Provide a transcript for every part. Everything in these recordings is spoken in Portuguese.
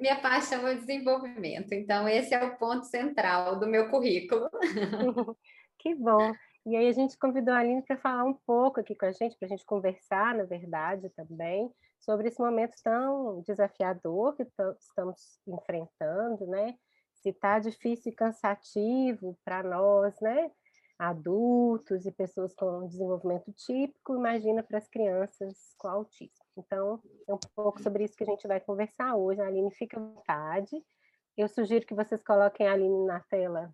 minha paixão é o desenvolvimento. Então, esse é o ponto central do meu currículo. Que bom. E aí a gente convidou a Aline para falar um pouco aqui com a gente, para a gente conversar, na verdade, também, sobre esse momento tão desafiador que estamos enfrentando, né? Se está difícil e cansativo para nós, né? Adultos e pessoas com desenvolvimento típico, imagina para as crianças com autismo. Então, é um pouco sobre isso que a gente vai conversar hoje. A Aline, fica à vontade. Eu sugiro que vocês coloquem a Aline na tela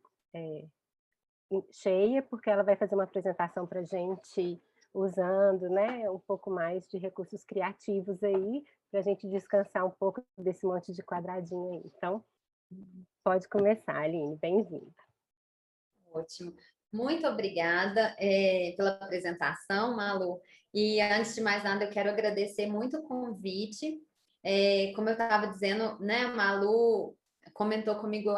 cheia, porque ela vai fazer uma apresentação para a gente usando, né, um pouco mais de recursos criativos aí, para a gente descansar um pouco desse monte de quadradinho aí. Então, pode começar, Aline, bem-vinda. Ótimo. Muito obrigada pela apresentação, Malu. E antes de mais nada, eu quero agradecer muito o convite. Como eu estava dizendo, né, a Malu comentou comigo,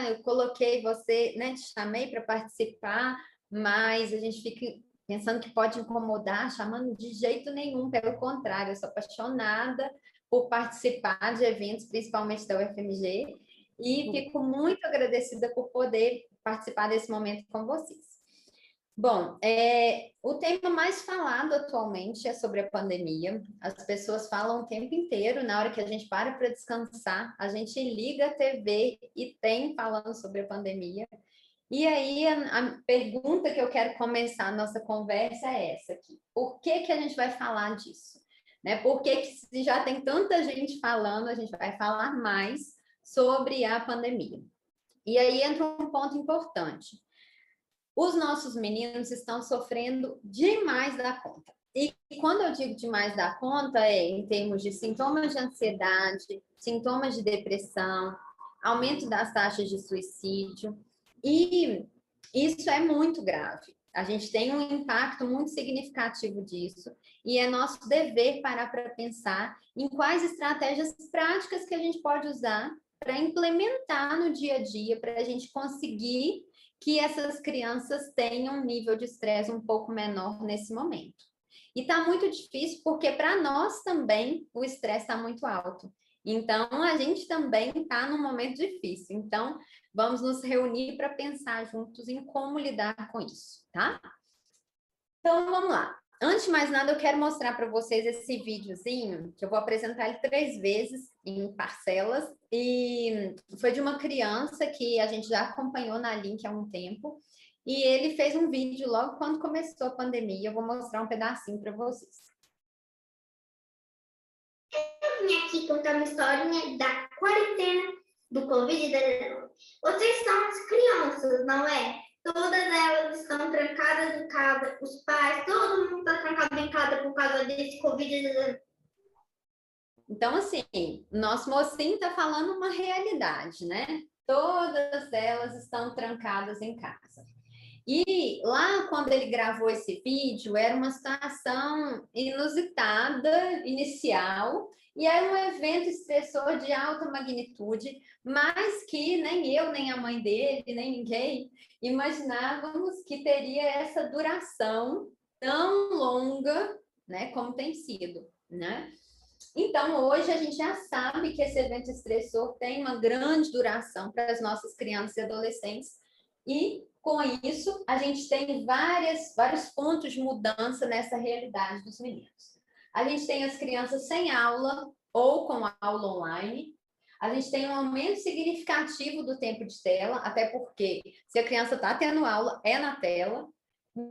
eu coloquei você, né, te chamei para participar, mas a gente fica pensando que pode incomodar, chamando de jeito nenhum, pelo contrário, eu sou apaixonada por participar de eventos, principalmente da UFMG, e fico muito agradecida por poder participar desse momento com vocês. Bom, o tema mais falado atualmente é sobre a pandemia. As pessoas falam o tempo inteiro, na hora que a gente para descansar, a gente liga a TV e tem falando sobre a pandemia. E aí, a pergunta que eu quero começar a nossa conversa é essa aqui. Por que que a gente vai falar disso? Né? Por que que se já tem tanta gente falando, a gente vai falar mais sobre a pandemia? E aí entra um ponto importante. Os nossos meninos estão sofrendo demais da conta. E quando eu digo demais da conta, é em termos de sintomas de ansiedade, sintomas de depressão, aumento das taxas de suicídio. E isso é muito grave. A gente tem um impacto muito significativo disso. E é nosso dever parar para pensar em quais estratégias práticas que a gente pode usar para implementar no dia a dia, para a gente conseguir que essas crianças tenham um nível de estresse um pouco menor nesse momento. E está muito difícil porque para nós também o estresse está muito alto. Então, a gente também está num momento difícil. Então, vamos nos reunir para pensar juntos em como lidar com isso, tá? Então, vamos lá. Antes de mais nada, eu quero mostrar para vocês esse videozinho, que eu vou apresentar ele 3 vezes em parcelas, e foi de uma criança que a gente já acompanhou na Link há um tempo, e ele fez um vídeo logo quando começou a pandemia. Eu vou mostrar um pedacinho para vocês. Eu vim aqui contar uma historinha da quarentena do Covid-19. Vocês são as crianças, não é? Todas elas estão trancadas em casa, os pais, todo mundo está trancado em casa por causa desse Covid-19. Então, assim, nosso mocinho está falando uma realidade, né? Todas elas estão trancadas em casa. E lá, quando ele gravou esse vídeo, era uma situação inusitada, inicial, e era um evento estressor de alta magnitude, mas que nem eu, nem a mãe dele, nem ninguém imaginávamos que teria essa duração tão longa, né, como tem sido, né? Então, hoje a gente já sabe que esse evento estressor tem uma grande duração para as nossas crianças e adolescentes, e com isso a gente tem vários pontos de mudança nessa realidade dos meninos. A gente tem as crianças sem aula ou com aula online. A gente tem um aumento significativo do tempo de tela, até porque se a criança está tendo aula, é na tela.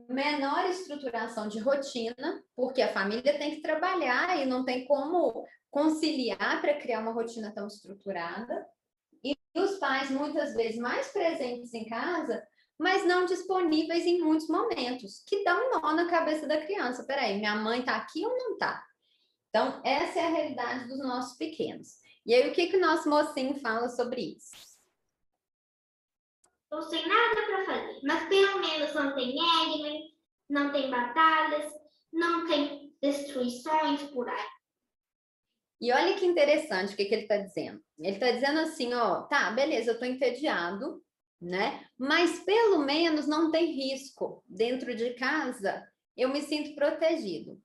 Menor estruturação de rotina, porque a família tem que trabalhar e não tem como conciliar para criar uma rotina tão estruturada. E os pais, muitas vezes, mais presentes em casa, mas não disponíveis em muitos momentos, que dá um nó na cabeça da criança. Peraí, minha mãe está aqui ou não está? Então, essa é a realidade dos nossos pequenos. E aí, o que o nosso mocinho fala sobre isso? Estou sem nada para fazer, mas pelo menos não tem Eggman, não tem batalhas, não tem destruições por aí. E olha que interessante o que ele está dizendo. Ele está dizendo assim, ó, tá, beleza, eu estou entediado, né? Mas pelo menos não tem risco. Dentro de casa, eu me sinto protegido.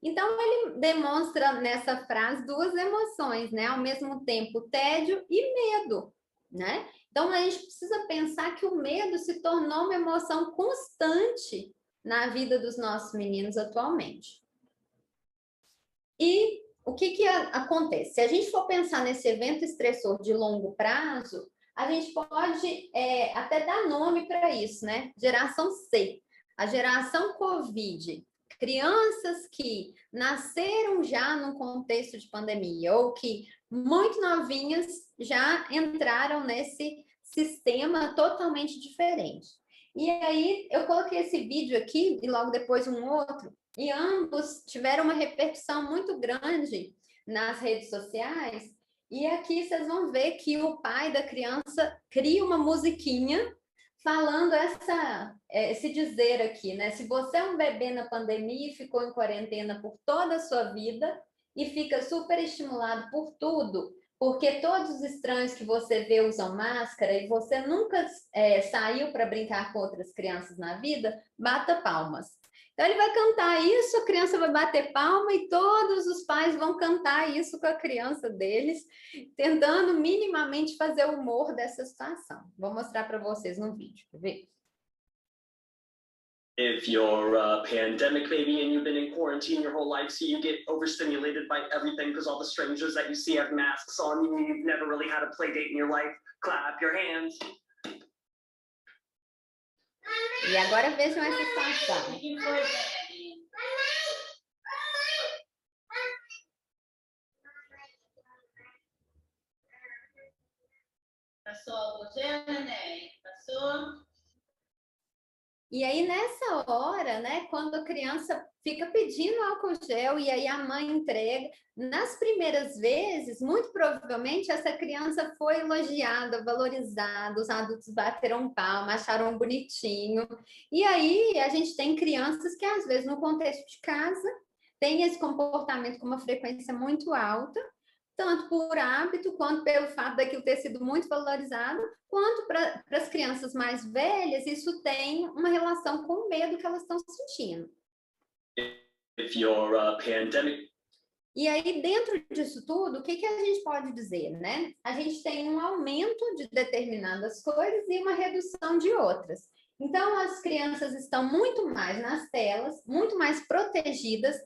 Então, ele demonstra nessa frase duas emoções, né? Ao mesmo tempo, tédio e medo, né? Então, a gente precisa pensar que o medo se tornou uma emoção constante na vida dos nossos meninos atualmente. E o que acontece? Se a gente for pensar nesse evento estressor de longo prazo, a gente pode até dar nome para isso, né? Geração C, a geração Covid. Crianças que nasceram já num contexto de pandemia ou que muito novinhas já entraram nesse sistema totalmente diferente. E aí eu coloquei esse vídeo aqui e logo depois um outro, e ambos tiveram uma repercussão muito grande nas redes sociais. E aqui vocês vão ver que o pai da criança cria uma musiquinha falando esse dizer aqui, né? Se você é um bebê na pandemia e ficou em quarentena por toda a sua vida e fica super estimulado por tudo, porque todos os estranhos que você vê usam máscara e você nunca saiu para brincar com outras crianças na vida, bata palmas. Então, ele vai cantar isso, a criança vai bater palma e todos os pais vão cantar isso com a criança deles, tentando minimamente fazer o humor dessa situação. Vou mostrar para vocês no vídeo, quer ver? If you're a pandemic baby and you've been in quarantine your whole life, so you get overstimulated by everything because all the strangers that you see have masks on you, you've never really had a play date in your life, clap your hands. E agora vejam essa situação. Passou álcool gel, neném? Passou? E aí, nessa hora, né, quando a criança fica pedindo álcool gel e aí a mãe entrega, nas primeiras vezes, muito provavelmente, essa criança foi elogiada, valorizada, os adultos bateram palma, acharam bonitinho. E aí, a gente tem crianças que, às vezes, no contexto de casa, tem esse comportamento com uma frequência muito alta, tanto por hábito, quanto pelo fato daquilo ter sido muito valorizado, quanto para as crianças mais velhas, isso tem uma relação com o medo que elas estão sentindo. If you're a pandemic... E aí, dentro disso tudo, o que a gente pode dizer, né? A gente tem um aumento de determinadas coisas e uma redução de outras. Então, as crianças estão muito mais nas telas, muito mais protegidas,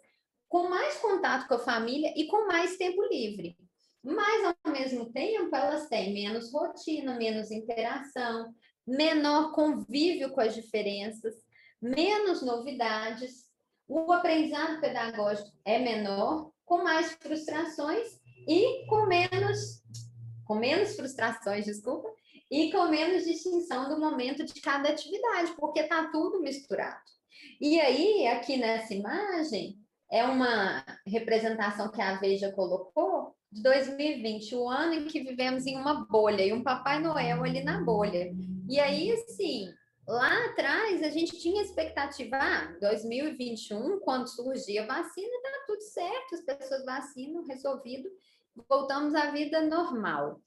com mais contato com a família e com mais tempo livre. Mas, ao mesmo tempo, elas têm menos rotina, menos interação, menor convívio com as diferenças, menos novidades, o aprendizado pedagógico é menor, com mais frustrações e com menos frustrações, desculpa, e com menos distinção do momento de cada atividade, porque está tudo misturado. E aí, aqui nessa imagem, é uma representação que a Veja colocou de 2020, o ano em que vivemos em uma bolha, e um Papai Noel ali na bolha. E aí, assim, lá atrás a gente tinha expectativa, 2021, quando surgia a vacina, tá tudo certo, as pessoas vacinam, resolvido, voltamos à vida normal.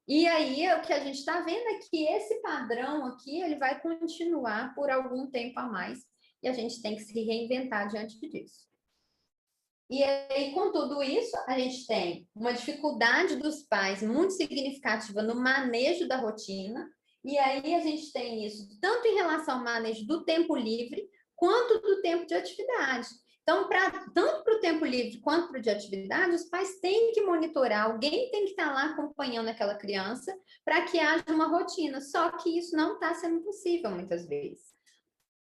E aí, o que a gente está vendo é que esse padrão aqui, ele vai continuar por algum tempo a mais, e a gente tem que se reinventar diante disso. E aí, com tudo isso, a gente tem uma dificuldade dos pais muito significativa no manejo da rotina, e aí a gente tem isso tanto em relação ao manejo do tempo livre, quanto do tempo de atividade. Então, tanto para o tempo livre quanto para o de atividade, os pais têm que monitorar, alguém tem que estar lá acompanhando aquela criança para que haja uma rotina, só que isso não está sendo possível muitas vezes.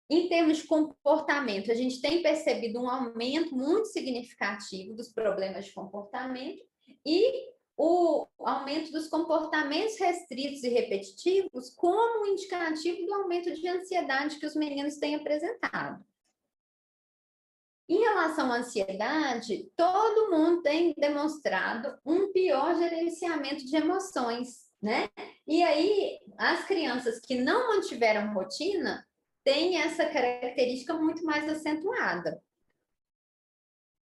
Em termos de comportamento, a gente tem percebido um aumento muito significativo dos problemas de comportamento e o aumento dos comportamentos restritos e repetitivos como indicativo do aumento de ansiedade que os meninos têm apresentado. Em relação à ansiedade, todo mundo tem demonstrado um pior gerenciamento de emoções, né? E aí, as crianças que não mantiveram rotina têm essa característica muito mais acentuada.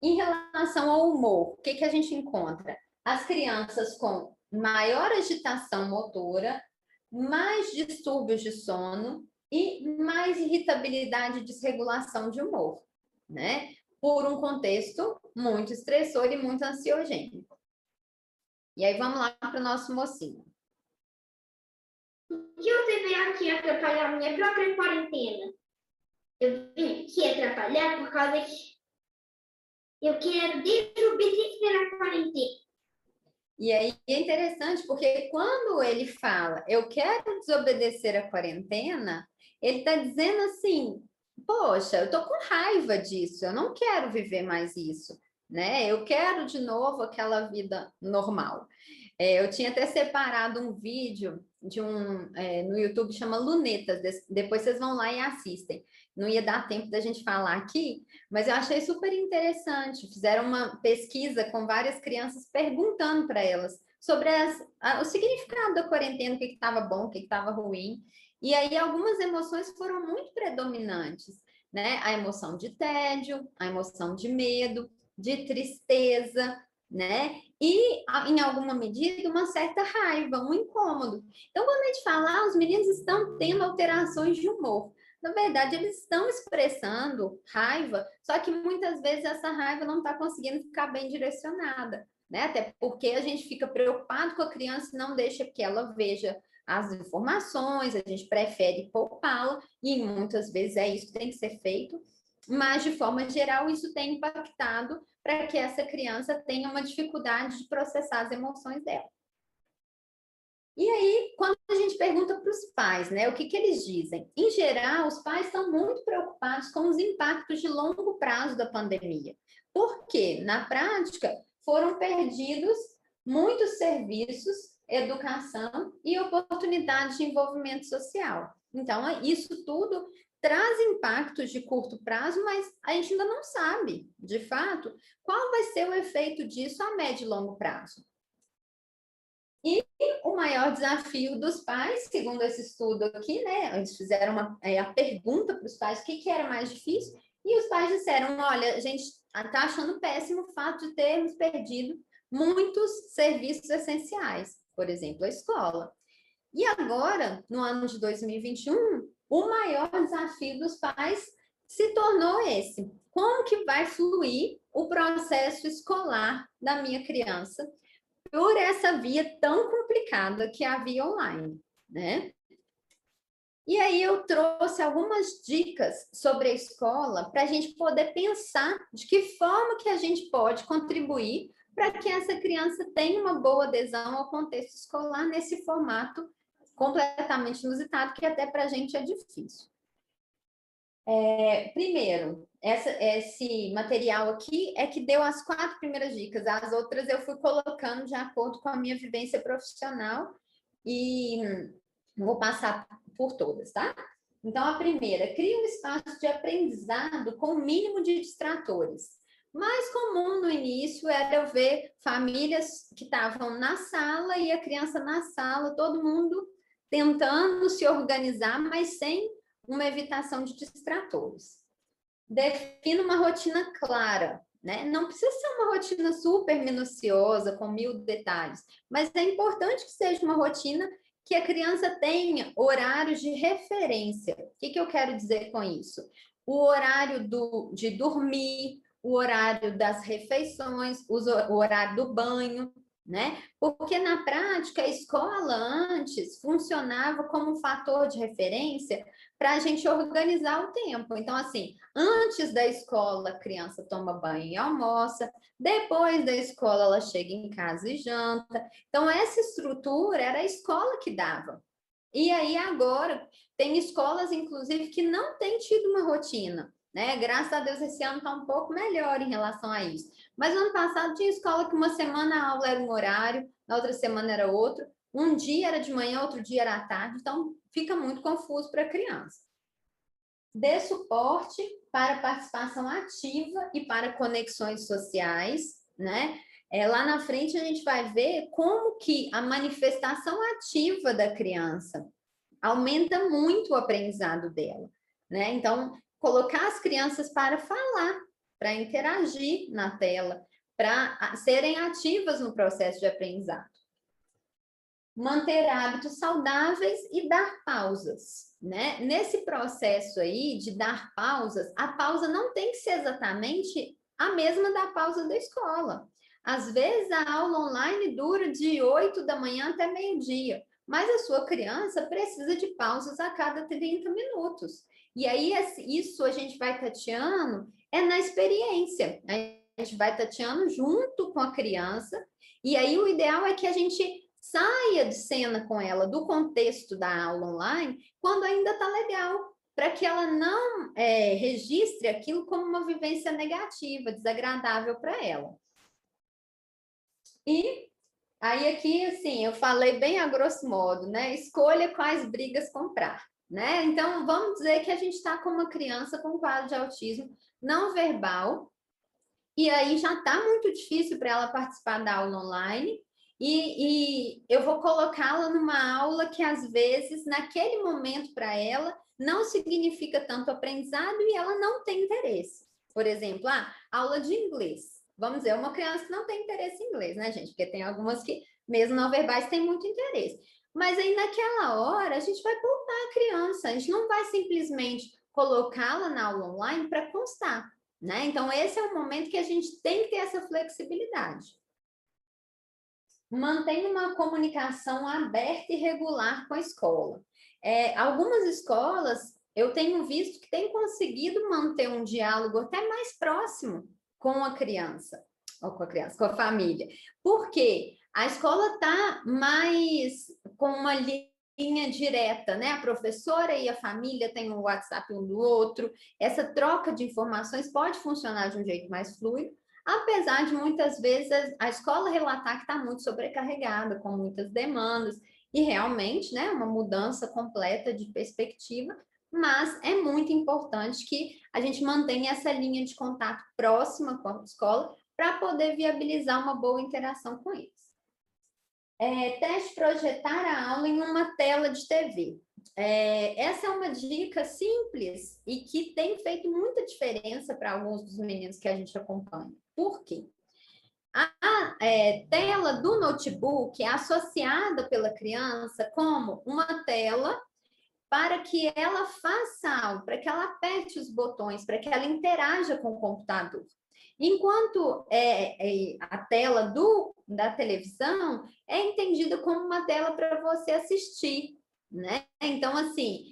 Em relação ao humor, o que a gente encontra? As crianças com maior agitação motora, mais distúrbios de sono e mais irritabilidade e desregulação de humor, né? por um contexto muito estressor e muito ansiogênico. E aí vamos lá para o nosso mocinho. O que eu deveria aqui atrapalhar a minha própria quarentena? Eu vim aqui atrapalhar por causa que eu quero desobedecer a quarentena. E aí é interessante porque quando ele fala, eu quero desobedecer a quarentena, ele está dizendo assim, poxa, eu tô com raiva disso, eu não quero viver mais isso, né? Eu quero de novo aquela vida normal. Eu tinha até separado um vídeo de no YouTube, chama Lunetas, depois vocês vão lá e assistem. Não ia dar tempo da gente falar aqui, mas eu achei super interessante. Fizeram uma pesquisa com várias crianças perguntando para elas sobre o significado da quarentena, o que estava bom, o que estava ruim. E aí algumas emoções foram muito predominantes, né? A emoção de tédio, a emoção de medo, de tristeza, né? E, em alguma medida, uma certa raiva, um incômodo. Então, quando a gente fala, os meninos estão tendo alterações de humor. Na verdade, eles estão expressando raiva, só que muitas vezes essa raiva não está conseguindo ficar bem direcionada, né? Até porque a gente fica preocupado com a criança e não deixa que ela veja as informações, a gente prefere poupá-la, e muitas vezes é isso que tem que ser feito, mas de forma geral isso tem impactado para que essa criança tenha uma dificuldade de processar as emoções dela. E aí, quando a gente pergunta para os pais, né, o que eles dizem? Em geral, os pais estão muito preocupados com os impactos de longo prazo da pandemia, porque, na prática, foram perdidos muitos serviços, educação e oportunidades de envolvimento social. Então, isso tudo traz impactos de curto prazo, mas a gente ainda não sabe, de fato, qual vai ser o efeito disso a médio e longo prazo. E o maior desafio dos pais, segundo esse estudo aqui, né? Eles fizeram a pergunta para os pais o que era mais difícil, e os pais disseram: olha, a gente está achando péssimo o fato de termos perdido muitos serviços essenciais, por exemplo, a escola. E agora, no ano de 2021, o maior desafio dos pais se tornou esse: como que vai fluir o processo escolar da minha criança por essa via tão complicada que é a via online, né? E aí eu trouxe algumas dicas sobre a escola para a gente poder pensar de que forma que a gente pode contribuir para que essa criança tenha uma boa adesão ao contexto escolar nesse formato completamente inusitado, que até para a gente é difícil. Primeiro, esse material aqui é que deu as 4 primeiras dicas, as outras eu fui colocando de acordo com a minha vivência profissional e vou passar por todas, tá? Então, a primeira, cria um espaço de aprendizado com o mínimo de distratores. Mais comum no início era eu ver famílias que estavam na sala e a criança na sala, todo mundo tentando se organizar, mas sem uma evitação de distratores. Defina uma rotina clara, né? Não precisa ser uma rotina super minuciosa, com 1000 detalhes, mas é importante que seja uma rotina que a criança tenha horários de referência. O que eu quero dizer com isso? O horário de dormir, o horário das refeições, o horário do banho, né? Porque na prática a escola antes funcionava como um fator de referência para a gente organizar o tempo. Então, assim, antes da escola a criança toma banho e almoça, depois da escola ela chega em casa e janta. Então, essa estrutura era a escola que dava. E aí agora tem escolas, inclusive, que não têm tido uma rotina, né? Graças a Deus esse ano está um pouco melhor em relação a isso. Mas no ano passado tinha escola que uma semana a aula era um horário, na outra semana era outro, um dia era de manhã, outro dia era à tarde, então fica muito confuso para a criança. Dê suporte para participação ativa e para conexões sociais, né? Lá na frente a gente vai ver como que a manifestação ativa da criança aumenta muito o aprendizado dela, né? Então, colocar as crianças para falar, para interagir na tela, para serem ativas no processo de aprendizado. manter hábitos saudáveis e dar pausas, né? Nesse processo aí de dar pausas, a pausa não tem que ser exatamente a mesma da pausa da escola. Às vezes a aula online dura de 8 da manhã até meio-dia, mas a sua criança precisa de pausas a cada 30 minutos. E aí isso a gente vai tateando na experiência. A gente vai tateando junto com a criança, e aí o ideal é que a gente saia de cena com ela do contexto da aula online quando ainda está legal, para que ela não registre aquilo como uma vivência negativa, desagradável para ela. E aí aqui, assim, eu falei bem a grosso modo, né? Escolha quais brigas comprar, né? Então, vamos dizer que a gente está com uma criança com quadro de autismo não verbal, e aí já está muito difícil para ela participar da aula online, e eu vou colocá-la numa aula que, às vezes, naquele momento para ela, não significa tanto aprendizado e ela não tem interesse. Por exemplo, aula de inglês. Vamos dizer, uma criança que não tem interesse em inglês, né, gente? Porque tem algumas que, mesmo não verbais, têm muito interesse. Mas aí, naquela hora, a gente vai poupar a criança. A gente não vai simplesmente colocá-la na aula online para constar, né? Então, esse é o momento que a gente tem que ter essa flexibilidade. Mantenha uma comunicação aberta e regular com a escola. Algumas escolas, eu tenho visto que têm conseguido manter um diálogo até mais próximo com a criança, com a família. Por quê? A escola está mais com uma linha direta, né? A professora e a família têm um WhatsApp um do outro. Essa troca de informações pode funcionar de um jeito mais fluido, apesar de muitas vezes a escola relatar que está muito sobrecarregada, com muitas demandas, e realmente, né, uma mudança completa de perspectiva, mas é muito importante que a gente mantenha essa linha de contato próxima com a escola para poder viabilizar uma boa interação com eles. Teste projetar a aula em uma tela de TV. Essa é uma dica simples e que tem feito muita diferença para alguns dos meninos que a gente acompanha. Por quê? A tela do notebook é associada pela criança como uma tela para que ela faça algo, para que ela aperte os botões, para que ela interaja com o computador. Enquanto a tela da televisão é entendida como uma tela para você assistir, né? Então, assim,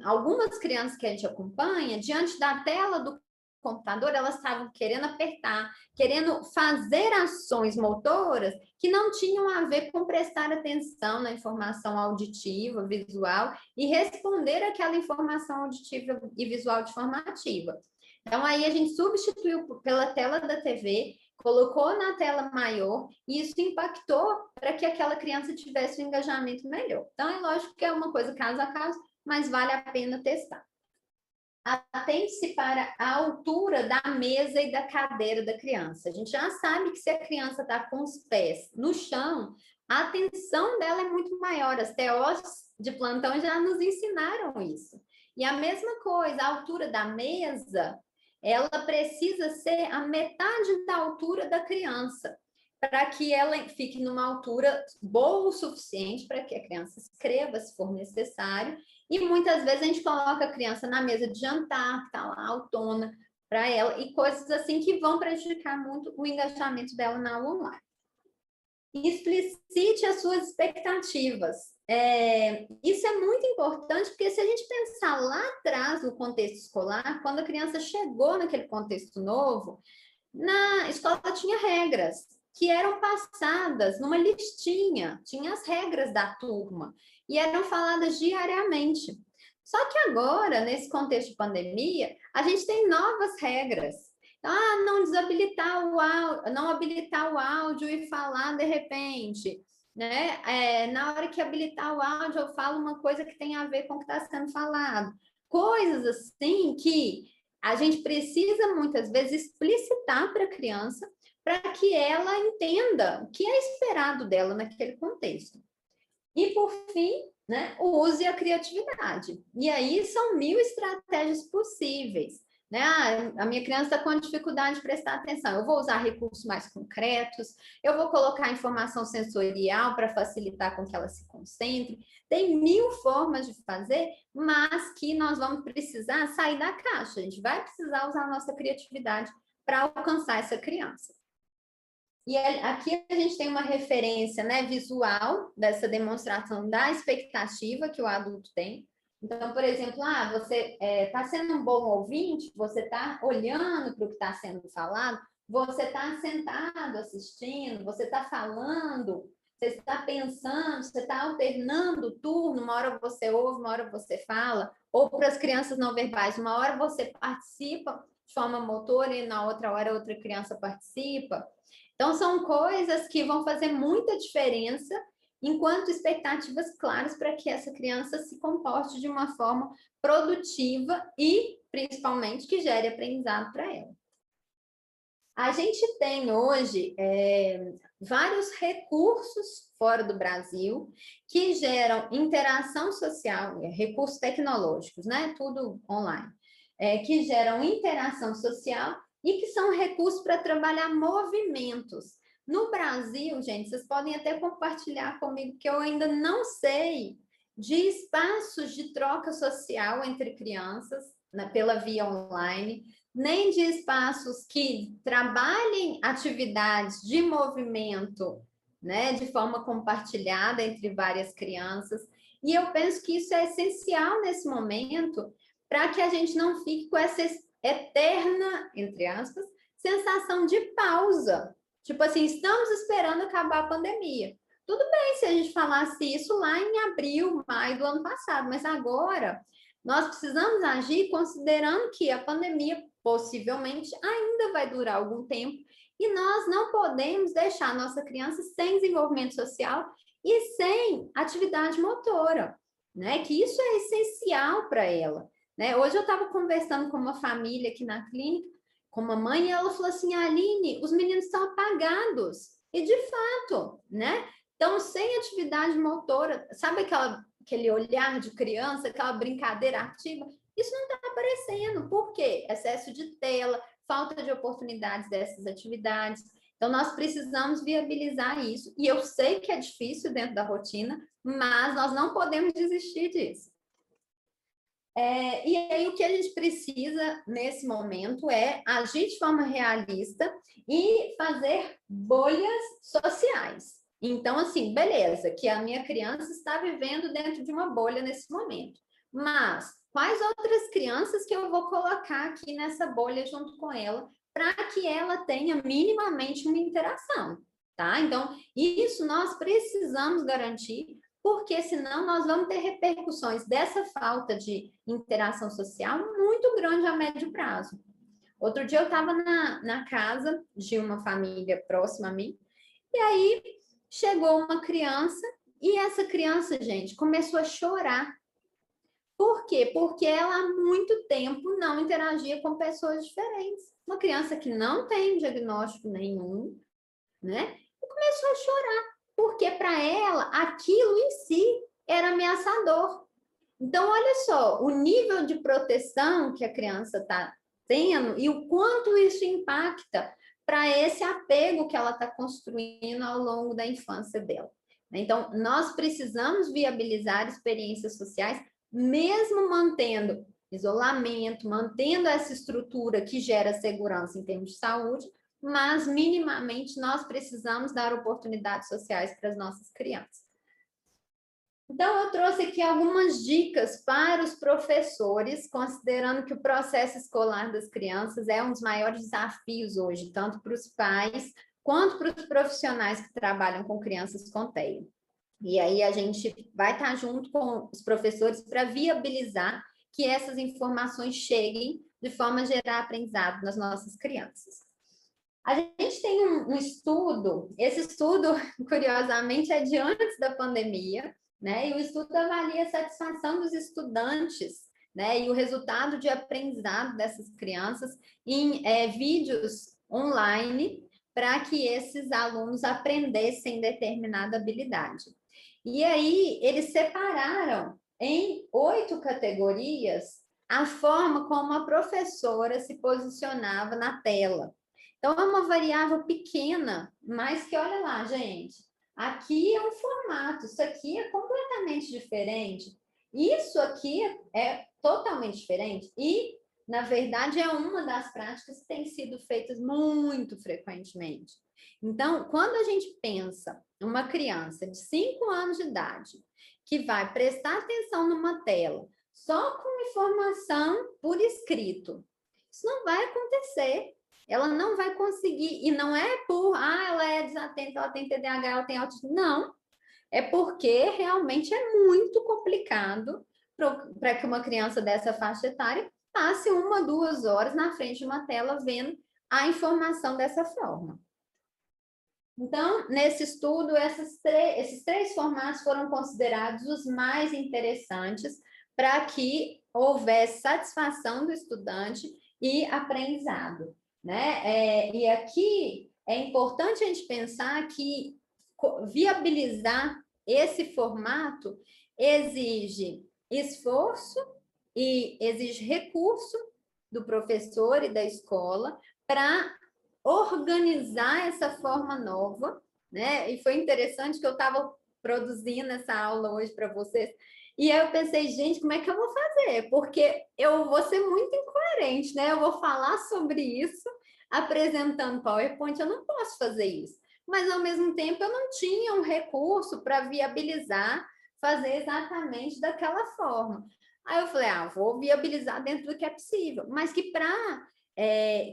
algumas crianças que a gente acompanha, diante da tela do computador, elas estavam querendo apertar, querendo fazer ações motoras que não tinham a ver com prestar atenção na informação auditiva, visual e responder aquela informação auditiva e visual de forma ativa. Então, aí a gente substituiu pela tela da TV, colocou na tela maior e isso impactou para que aquela criança tivesse um engajamento melhor. Então, é lógico que é uma coisa caso a caso, mas vale a pena testar. Atente-se para a altura da mesa e da cadeira da criança. A gente já sabe que se a criança está com os pés no chão, a atenção dela é muito maior. As TOs de plantão já nos ensinaram isso. E a mesma coisa, a altura da mesa, ela precisa ser a metade da altura da criança, para que ela fique numa altura boa o suficiente para que a criança escreva, se for necessário. E muitas vezes a gente coloca a criança na mesa de jantar, que está lá autona para ela, e coisas assim que vão prejudicar muito o engajamento dela na aula online. Explicite as suas expectativas. Isso é muito importante, porque se a gente pensar lá atrás no contexto escolar, quando a criança chegou naquele contexto novo, na escola tinha regras que eram passadas numa listinha, tinha as regras da turma, e eram faladas diariamente. Só que agora, nesse contexto de pandemia, a gente tem novas regras. Não desabilitar o áudio, não habilitar o áudio e falar de repente, né? Na hora que habilitar o áudio, eu falo uma coisa que tem a ver com o que está sendo falado. Coisas assim que a gente precisa, muitas vezes, explicitar para a criança para que ela entenda o que é esperado dela naquele contexto. E, por fim, né, use a criatividade. E aí são 1000 estratégias possíveis. né? A minha criança está com dificuldade de prestar atenção. Eu vou usar recursos mais concretos, eu vou colocar informação sensorial para facilitar com que ela se concentre. Tem 1000 formas de fazer, mas que nós vamos precisar sair da caixa. A gente vai precisar usar a nossa criatividade para alcançar essa criança. E aqui a gente tem uma referência, né, visual dessa demonstração da expectativa que o adulto tem. Então, por exemplo, você está sendo um bom ouvinte, você está olhando para o que está sendo falado, você está sentado assistindo, você está falando, você está pensando, você está alternando o turno, uma hora você ouve, uma hora você fala, ou para as crianças não verbais, uma hora você participa de forma motora e na outra hora outra criança participa. Então, são coisas que vão fazer muita diferença enquanto expectativas claras para que essa criança se comporte de uma forma produtiva e, principalmente, que gere aprendizado para ela. A gente tem hoje vários recursos fora do Brasil que geram interação social, recursos tecnológicos, né? Tudo online, que geram interação social e que são recursos para trabalhar movimentos. No Brasil, gente, vocês podem até compartilhar comigo que eu ainda não sei de espaços de troca social entre crianças, pela via online, nem de espaços que trabalhem atividades de movimento, né, de forma compartilhada entre várias crianças. E eu penso que isso é essencial nesse momento para que a gente não fique com essa eterna, entre aspas, sensação de pausa. Tipo assim, estamos esperando acabar a pandemia. Tudo bem se a gente falasse isso lá em abril, maio do ano passado, mas agora nós precisamos agir considerando que a pandemia possivelmente ainda vai durar algum tempo e nós não podemos deixar a nossa criança sem desenvolvimento social e sem atividade motora, né? Que isso é essencial para ela, né? Hoje eu estava conversando com uma família aqui na clínica, com uma mãe, e ela falou assim: Aline, os meninos estão apagados. E de fato, né? Então, sem atividade motora, sabe aquele olhar de criança, aquela brincadeira ativa? Isso não está aparecendo. Por quê? Excesso de tela, falta de oportunidades dessas atividades. Então, nós precisamos viabilizar isso. E eu sei que é difícil dentro da rotina, mas nós não podemos desistir disso. E aí o que a gente precisa nesse momento é agir de forma realista e fazer bolhas sociais. Então, assim, beleza, que a minha criança está vivendo dentro de uma bolha nesse momento, mas quais outras crianças que eu vou colocar aqui nessa bolha junto com ela para que ela tenha minimamente uma interação, tá? Então, isso nós precisamos garantir, porque senão nós vamos ter repercussões dessa falta de interação social muito grande a médio prazo. Outro dia eu estava na casa de uma família próxima a mim, e aí chegou uma criança, e essa criança, gente, começou a chorar. Por quê? Porque ela há muito tempo não interagia com pessoas diferentes. Uma criança que não tem diagnóstico nenhum, né? E começou a chorar. Porque para ela aquilo em si era ameaçador. Então, olha só, o nível de proteção que a criança está tendo e o quanto isso impacta para esse apego que ela está construindo ao longo da infância dela. Então, nós precisamos viabilizar experiências sociais, mesmo mantendo isolamento, mantendo essa estrutura que gera segurança em termos de saúde, mas minimamente nós precisamos dar oportunidades sociais para as nossas crianças. Então, eu trouxe aqui algumas dicas para os professores, considerando que o processo escolar das crianças é um dos maiores desafios hoje, tanto para os pais quanto para os profissionais que trabalham com crianças com TEA. E aí a gente vai estar junto com os professores para viabilizar que essas informações cheguem de forma a gerar aprendizado nas nossas crianças. A gente tem um estudo, esse estudo, curiosamente, é de antes da pandemia, né? E o estudo avalia a satisfação dos estudantes, né? E o resultado de aprendizado dessas crianças em vídeos online para que esses alunos aprendessem determinada habilidade. E aí, eles separaram em 8 categorias a forma como a professora se posicionava na tela. Então, é uma variável pequena, mas que, olha lá, gente, aqui é um formato, isso aqui é completamente diferente, isso aqui é totalmente diferente e, na verdade, é uma das práticas que tem sido feitas muito frequentemente. Então, quando a gente pensa uma criança de 5 anos de idade que vai prestar atenção numa tela só com informação por escrito, isso não vai acontecer. Ela não vai conseguir, e não é por, ela é desatenta, ela tem TDAH, ela tem autismo. Não, é porque realmente é muito complicado para que uma criança dessa faixa etária passe 1, 2 horas na frente de uma tela vendo a informação dessa forma. Então, nesse estudo, esses 3 formatos foram considerados os mais interessantes para que houvesse satisfação do estudante e aprendizado, né? E aqui é importante a gente pensar que viabilizar esse formato exige esforço e exige recurso do professor e da escola para organizar essa forma nova, né? E foi interessante que eu estava produzindo essa aula hoje para vocês, e aí eu pensei, gente, como é que eu vou fazer? Porque eu vou ser muito incoerente, né? Eu vou falar sobre isso apresentando PowerPoint, eu não posso fazer isso. Mas, ao mesmo tempo, eu não tinha um recurso para viabilizar, fazer exatamente daquela forma. Aí eu falei, vou viabilizar dentro do que é possível, mas que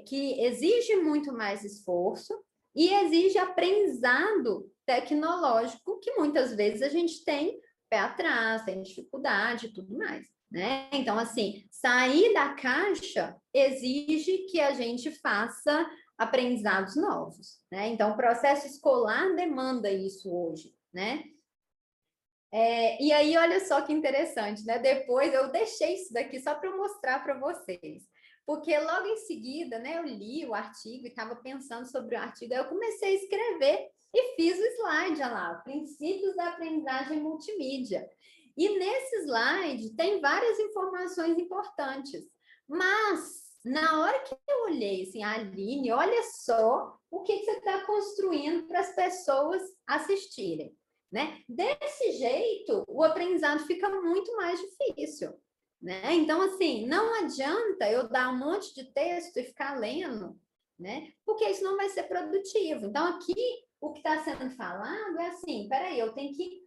que exige muito mais esforço e exige aprendizado tecnológico, que muitas vezes a gente tem pé atrás, tem dificuldade e tudo mais, né? Então, assim, sair da caixa exige que a gente faça aprendizados novos, né? Então, o processo escolar demanda isso hoje, né? E aí, olha só que interessante, né? Depois eu deixei isso daqui só para mostrar para vocês. Porque logo em seguida, né, eu li o artigo e estava pensando sobre o artigo, aí eu comecei a escrever e fiz o slide, olha lá, Princípios da Aprendizagem Multimídia. E nesse slide tem várias informações importantes, mas na hora que eu olhei assim, Aline, olha só o que você está construindo para as pessoas assistirem, né? Desse jeito, o aprendizado fica muito mais difícil. Né? Então, assim, não adianta eu dar um monte de texto e ficar lendo, né? Porque isso não vai ser produtivo. Então, aqui, o que está sendo falado é assim, peraí, eu tenho que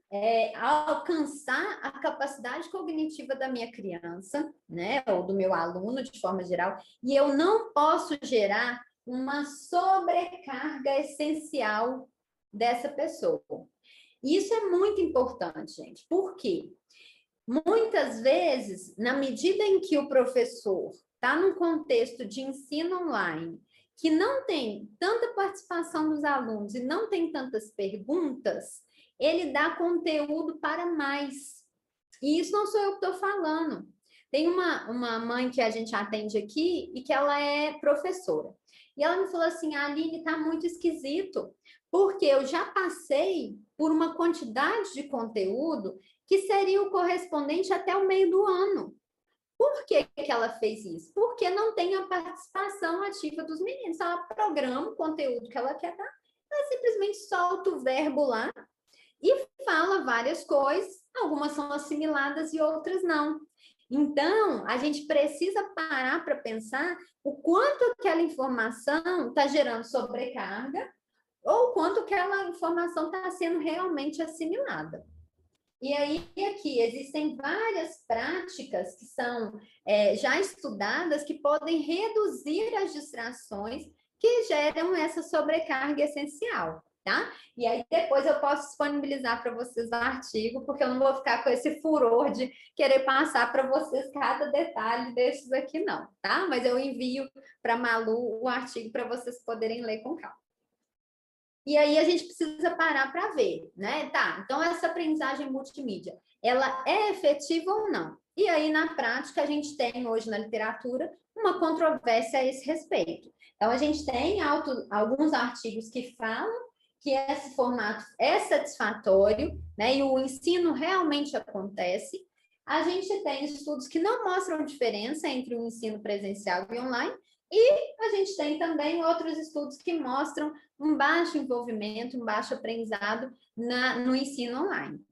alcançar a capacidade cognitiva da minha criança, né? Ou do meu aluno, de forma geral, e eu não posso gerar uma sobrecarga essencial dessa pessoa. Isso é muito importante, gente. Por quê? Muitas vezes, na medida em que o professor está num contexto de ensino online, que não tem tanta participação dos alunos e não tem tantas perguntas, ele dá conteúdo para mais. E isso não sou eu que estou falando. Tem uma mãe que a gente atende aqui e que ela é professora. E ela me falou assim, Aline, está muito esquisito, porque eu já passei por uma quantidade de conteúdo que seria o correspondente até o meio do ano. Por que ela fez isso? Porque não tem a participação ativa dos meninos. Ela programa o conteúdo que ela quer dar, ela simplesmente solta o verbo lá e fala várias coisas, algumas são assimiladas e outras não. Então, a gente precisa parar para pensar o quanto aquela informação está gerando sobrecarga ou quanto aquela informação está sendo realmente assimilada. E aí, aqui, existem várias práticas que são já estudadas que podem reduzir as distrações que geram essa sobrecarga essencial, tá? E aí, depois eu posso disponibilizar para vocês o artigo, porque eu não vou ficar com esse furor de querer passar para vocês cada detalhe desses aqui, não, tá? Mas eu envio para a Malu o artigo para vocês poderem ler com calma. E aí a gente precisa parar para ver, né? Tá, então essa aprendizagem multimídia, ela é efetiva ou não? E aí, na prática, a gente tem hoje na literatura uma controvérsia a esse respeito. Então, a gente tem alguns artigos que falam que esse formato é satisfatório, né? E o ensino realmente acontece. a gente tem estudos que não mostram diferença entre o ensino presencial e online, e a gente tem também outros estudos que mostram um baixo envolvimento, um baixo aprendizado no ensino online.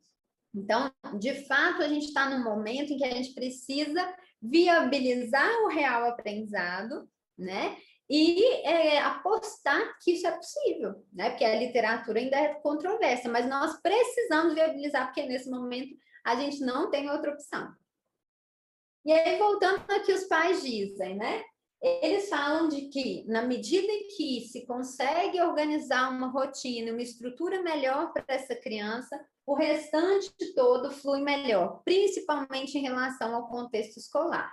Então, de fato, a gente está num momento em que a gente precisa viabilizar o real aprendizado, né? E apostar que isso é possível, né? Porque a literatura ainda é controversa, mas nós precisamos viabilizar, porque nesse momento a gente não tem outra opção. E aí, voltando ao que os pais dizem, né? Eles falam de que, na medida em que se consegue organizar uma rotina, uma estrutura melhor para essa criança, o restante todo flui melhor, principalmente em relação ao contexto escolar.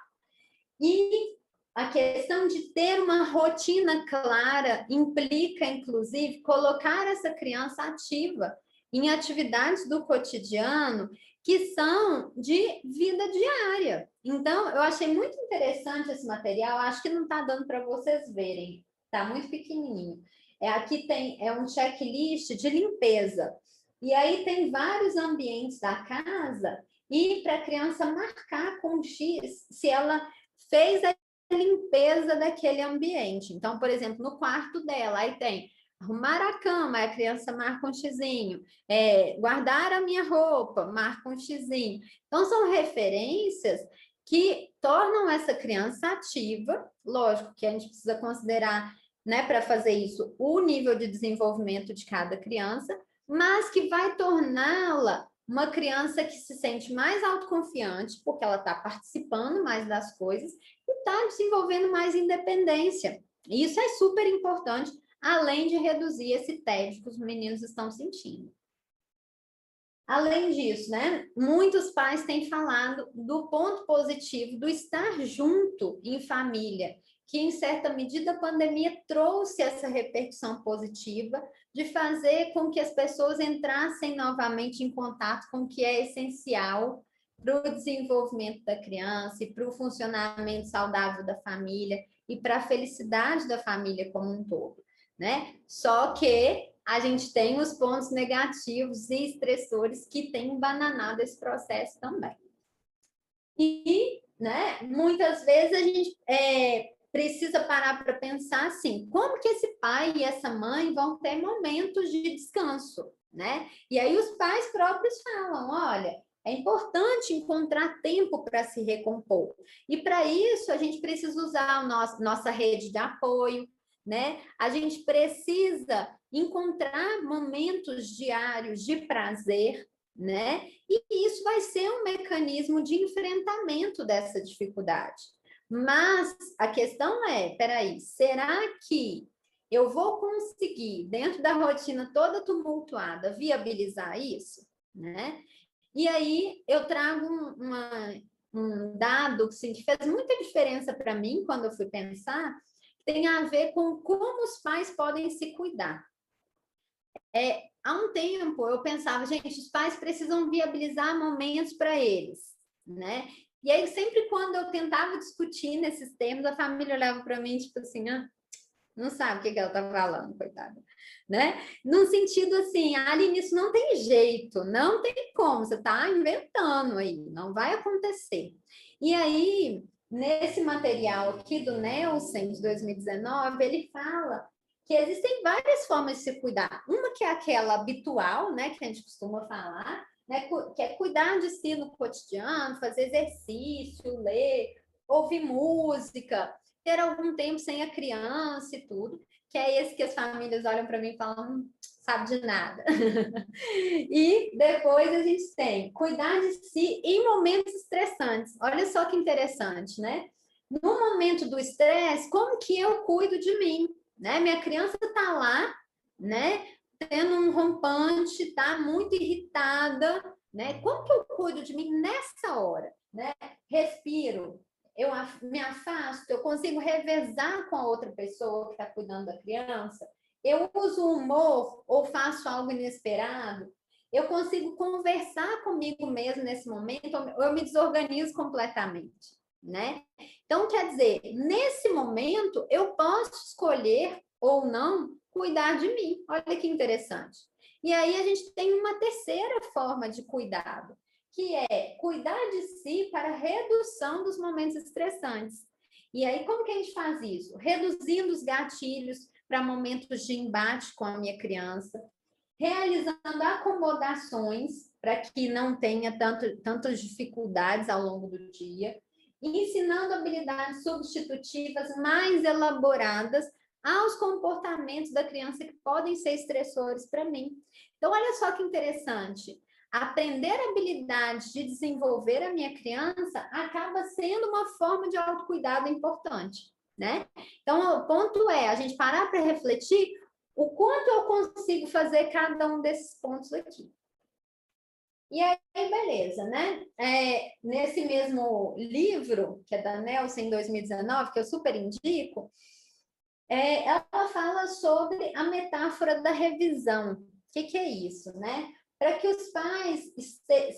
E a questão de ter uma rotina clara implica, inclusive, colocar essa criança ativa em atividades do cotidiano que são de vida diária. Então, eu achei muito interessante esse material, acho que não está dando para vocês verem, está muito pequenininho. Aqui tem um checklist de limpeza, e aí tem vários ambientes da casa, e para a criança marcar com X se ela fez a limpeza daquele ambiente. Então, por exemplo, no quarto dela, aí tem arrumar a cama, a criança marca um xizinho. Guardar a minha roupa, marca um xizinho. Então, são referências que tornam essa criança ativa. Lógico que a gente precisa considerar, né, para fazer isso, o nível de desenvolvimento de cada criança, mas que vai torná-la uma criança que se sente mais autoconfiante, porque ela está participando mais das coisas e está desenvolvendo mais independência. E isso é super importante, além de reduzir esse tédio que os meninos estão sentindo. Além disso, né, muitos pais têm falado do ponto positivo do estar junto em família, que em certa medida a pandemia trouxe essa repercussão positiva de fazer com que as pessoas entrassem novamente em contato com o que é essencial para o desenvolvimento da criança e para o funcionamento saudável da família e para a felicidade da família como um todo, né? Só que a gente tem os pontos negativos e estressores que têm embananado esse processo também. E, né, muitas vezes a gente precisa parar para pensar assim, como que esse pai e essa mãe vão ter momentos de descanso, né? E aí os pais próprios falam, olha, é importante encontrar tempo para se recompor. E para isso a gente precisa usar a nossa rede de apoio, né? A gente precisa encontrar momentos diários de prazer, né? E isso vai ser um mecanismo de enfrentamento dessa dificuldade. Mas a questão é, peraí, será que eu vou conseguir, dentro da rotina toda tumultuada, viabilizar isso, né? E aí eu trago um dado assim, que fez muita diferença para mim quando eu fui pensar, tem a ver com como os pais podem se cuidar. Há um tempo eu pensava, gente, os pais precisam viabilizar momentos para eles, né? E aí, sempre quando eu tentava discutir nesses temas, a família olhava para mim, tipo assim, não sabe o que ela está falando, coitada, né? Num sentido assim, Aline, isso não tem jeito, não tem como, você está inventando aí, não vai acontecer. E aí, nesse material aqui do Nelson, de 2019, ele fala que existem várias formas de se cuidar. Uma que é aquela habitual, né, que a gente costuma falar, né, que é cuidar de si no cotidiano, fazer exercício, ler, ouvir música, ter algum tempo sem a criança e tudo, que é esse que as famílias olham para mim e falam, não sabe de nada. E depois a gente tem cuidar de si em momentos estressantes. Olha só que interessante, né? No momento do estresse, como que eu cuido de mim? Né? Minha criança está lá, né? Tendo um rompante, está muito irritada, né? Como que eu cuido de mim nessa hora? Né? Respiro, eu me afasto, eu consigo revezar com a outra pessoa que está cuidando da criança, eu uso o humor ou faço algo inesperado, eu consigo conversar comigo mesmo nesse momento, eu me desorganizo completamente, né? Então, quer dizer, nesse momento, eu posso escolher ou não cuidar de mim. Olha que interessante. E aí a gente tem uma terceira forma de cuidado, que é cuidar de si para a redução dos momentos estressantes. E aí, como que a gente faz isso? Reduzindo os gatilhos para momentos de embate com a minha criança, realizando acomodações para que não tenha tantas dificuldades ao longo do dia, ensinando habilidades substitutivas mais elaboradas aos comportamentos da criança que podem ser estressores para mim. Então, olha só que interessante. Aprender habilidades de desenvolver a minha criança acaba sendo uma forma de autocuidado importante, né? Então, o ponto é a gente parar para refletir o quanto eu consigo fazer cada um desses pontos aqui. E aí, beleza, né? Nesse mesmo livro, que é da Nelson, em 2019, que eu super indico, ela fala sobre a metáfora da revisão. O que é isso, né? Para que os pais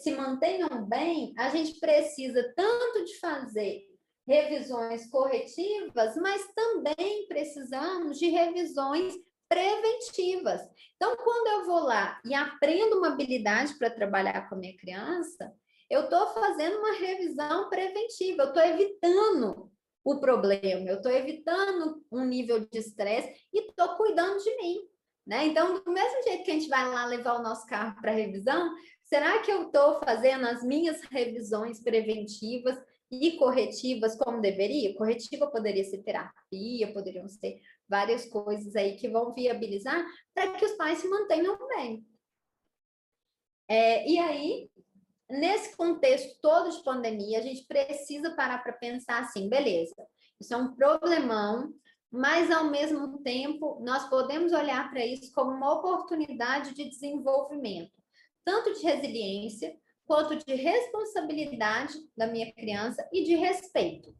se mantenham bem, a gente precisa tanto de fazer revisões corretivas, mas também precisamos de revisões preventivas. Então, quando eu vou lá e aprendo uma habilidade para trabalhar com a minha criança, eu estou fazendo uma revisão preventiva, eu estou evitando o problema, eu estou evitando um nível de estresse e estou cuidando de mim, né? Então, do mesmo jeito que a gente vai lá levar o nosso carro para revisão, será que eu estou fazendo as minhas revisões preventivas e corretivas como deveria? Corretiva poderia ser terapia, poderiam ser várias coisas aí que vão viabilizar para que os pais se mantenham bem. E aí, nesse contexto todo de pandemia, a gente precisa parar para pensar assim, beleza, isso é um problemão, mas ao mesmo tempo nós podemos olhar para isso como uma oportunidade de desenvolvimento, tanto de resiliência quanto de responsabilidade da minha criança e de respeito.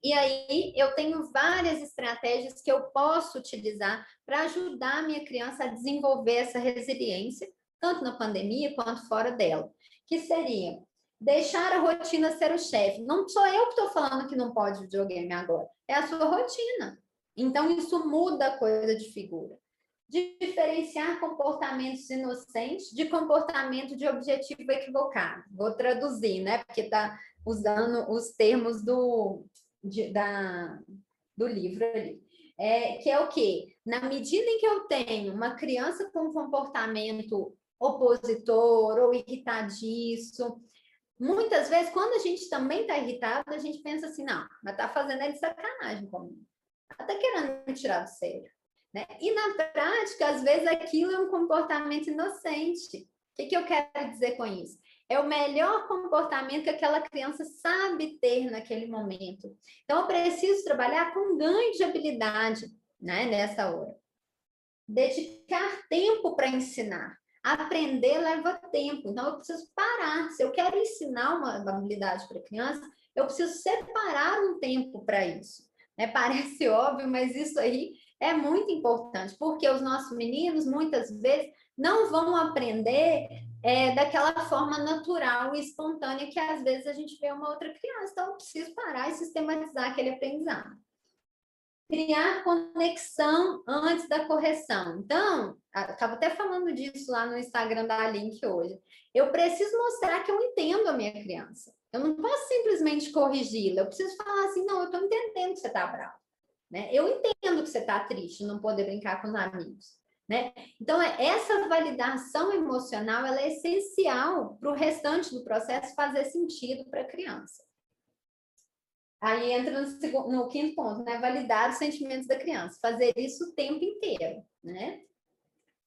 E aí eu tenho várias estratégias que eu posso utilizar para ajudar a minha criança a desenvolver essa resiliência, tanto na pandemia quanto fora dela, que seria deixar a rotina ser o chefe. Não sou eu que estou falando que não pode videogame agora, é a sua rotina. Então isso muda a coisa de figura. Diferenciar comportamentos inocentes de comportamento de objetivo equivocado. Vou traduzir, né? Porque está usando os termos do livro ali. Que é o quê? Na medida em que eu tenho uma criança com um comportamento opositor ou irritadiço, muitas vezes, quando a gente também está irritado, a gente pensa assim, não, mas está fazendo de sacanagem comigo. Ela está querendo me tirar do sério. Né? E na prática, às vezes, aquilo é um comportamento inocente. O que eu quero dizer com isso? É o melhor comportamento que aquela criança sabe ter naquele momento. Então, eu preciso trabalhar com ganho de habilidade, né, nessa hora. Dedicar tempo para ensinar. Aprender leva tempo. Então, eu preciso parar. Se eu quero ensinar uma habilidade para a criança, eu preciso separar um tempo para isso. Né? Parece óbvio, mas isso aí é muito importante, porque os nossos meninos, muitas vezes, não vão aprender daquela forma natural e espontânea que, às vezes, a gente vê uma outra criança. Então, eu preciso parar e sistematizar aquele aprendizado. Criar conexão antes da correção. Então, estava até falando disso lá no Instagram da Link hoje. Eu preciso mostrar que eu entendo a minha criança. Eu não posso simplesmente corrigi-la. Eu preciso falar assim, não, eu estou entendendo que você está bravo. Né? Eu entendo que você está triste, não poder brincar com os amigos. Né? Então, essa validação emocional ela é essencial para o restante do processo fazer sentido para a criança. Aí entra no quinto ponto, né? Validar os sentimentos da criança. Fazer isso o tempo inteiro, né?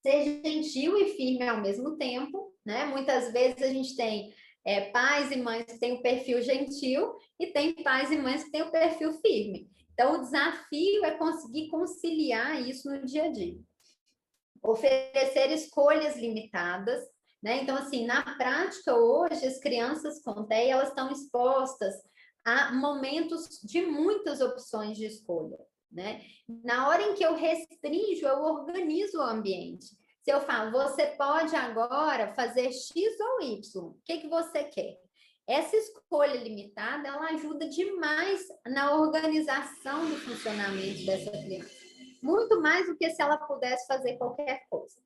Ser gentil e firme ao mesmo tempo, né? Muitas vezes a gente tem pais e mães que têm o perfil gentil e tem pais e mães que têm o perfil firme. Então, o desafio é conseguir conciliar isso no dia a dia. Oferecer escolhas limitadas, né? Então, assim, na prática, hoje, as crianças com TEA, elas estão expostas a momentos de muitas opções de escolha, né? Na hora em que eu restringo, eu organizo o ambiente. Se eu falo, você pode agora fazer X ou Y, o que você quer? Essa escolha limitada, ela ajuda demais na organização do funcionamento dessa criança. Muito mais do que se ela pudesse fazer qualquer coisa.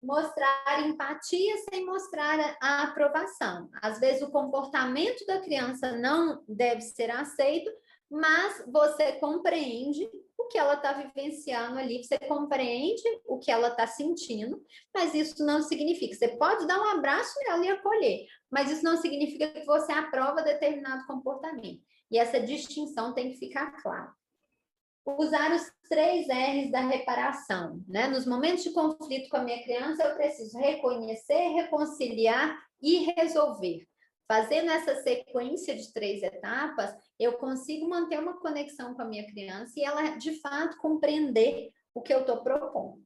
mostrar empatia sem mostrar a aprovação. Às vezes o comportamento da criança não deve ser aceito, mas você compreende o que ela está vivenciando ali, você compreende o que ela está sentindo, mas isso não significa, você pode dar um abraço nela e acolher, mas isso não significa que você aprova determinado comportamento. E essa distinção tem que ficar clara. Usar os 3 R's da reparação, né? Nos momentos de conflito com a minha criança, eu preciso reconhecer, reconciliar e resolver. Fazendo essa sequência de 3 etapas, eu consigo manter uma conexão com a minha criança e ela, de fato, compreender o que eu estou propondo.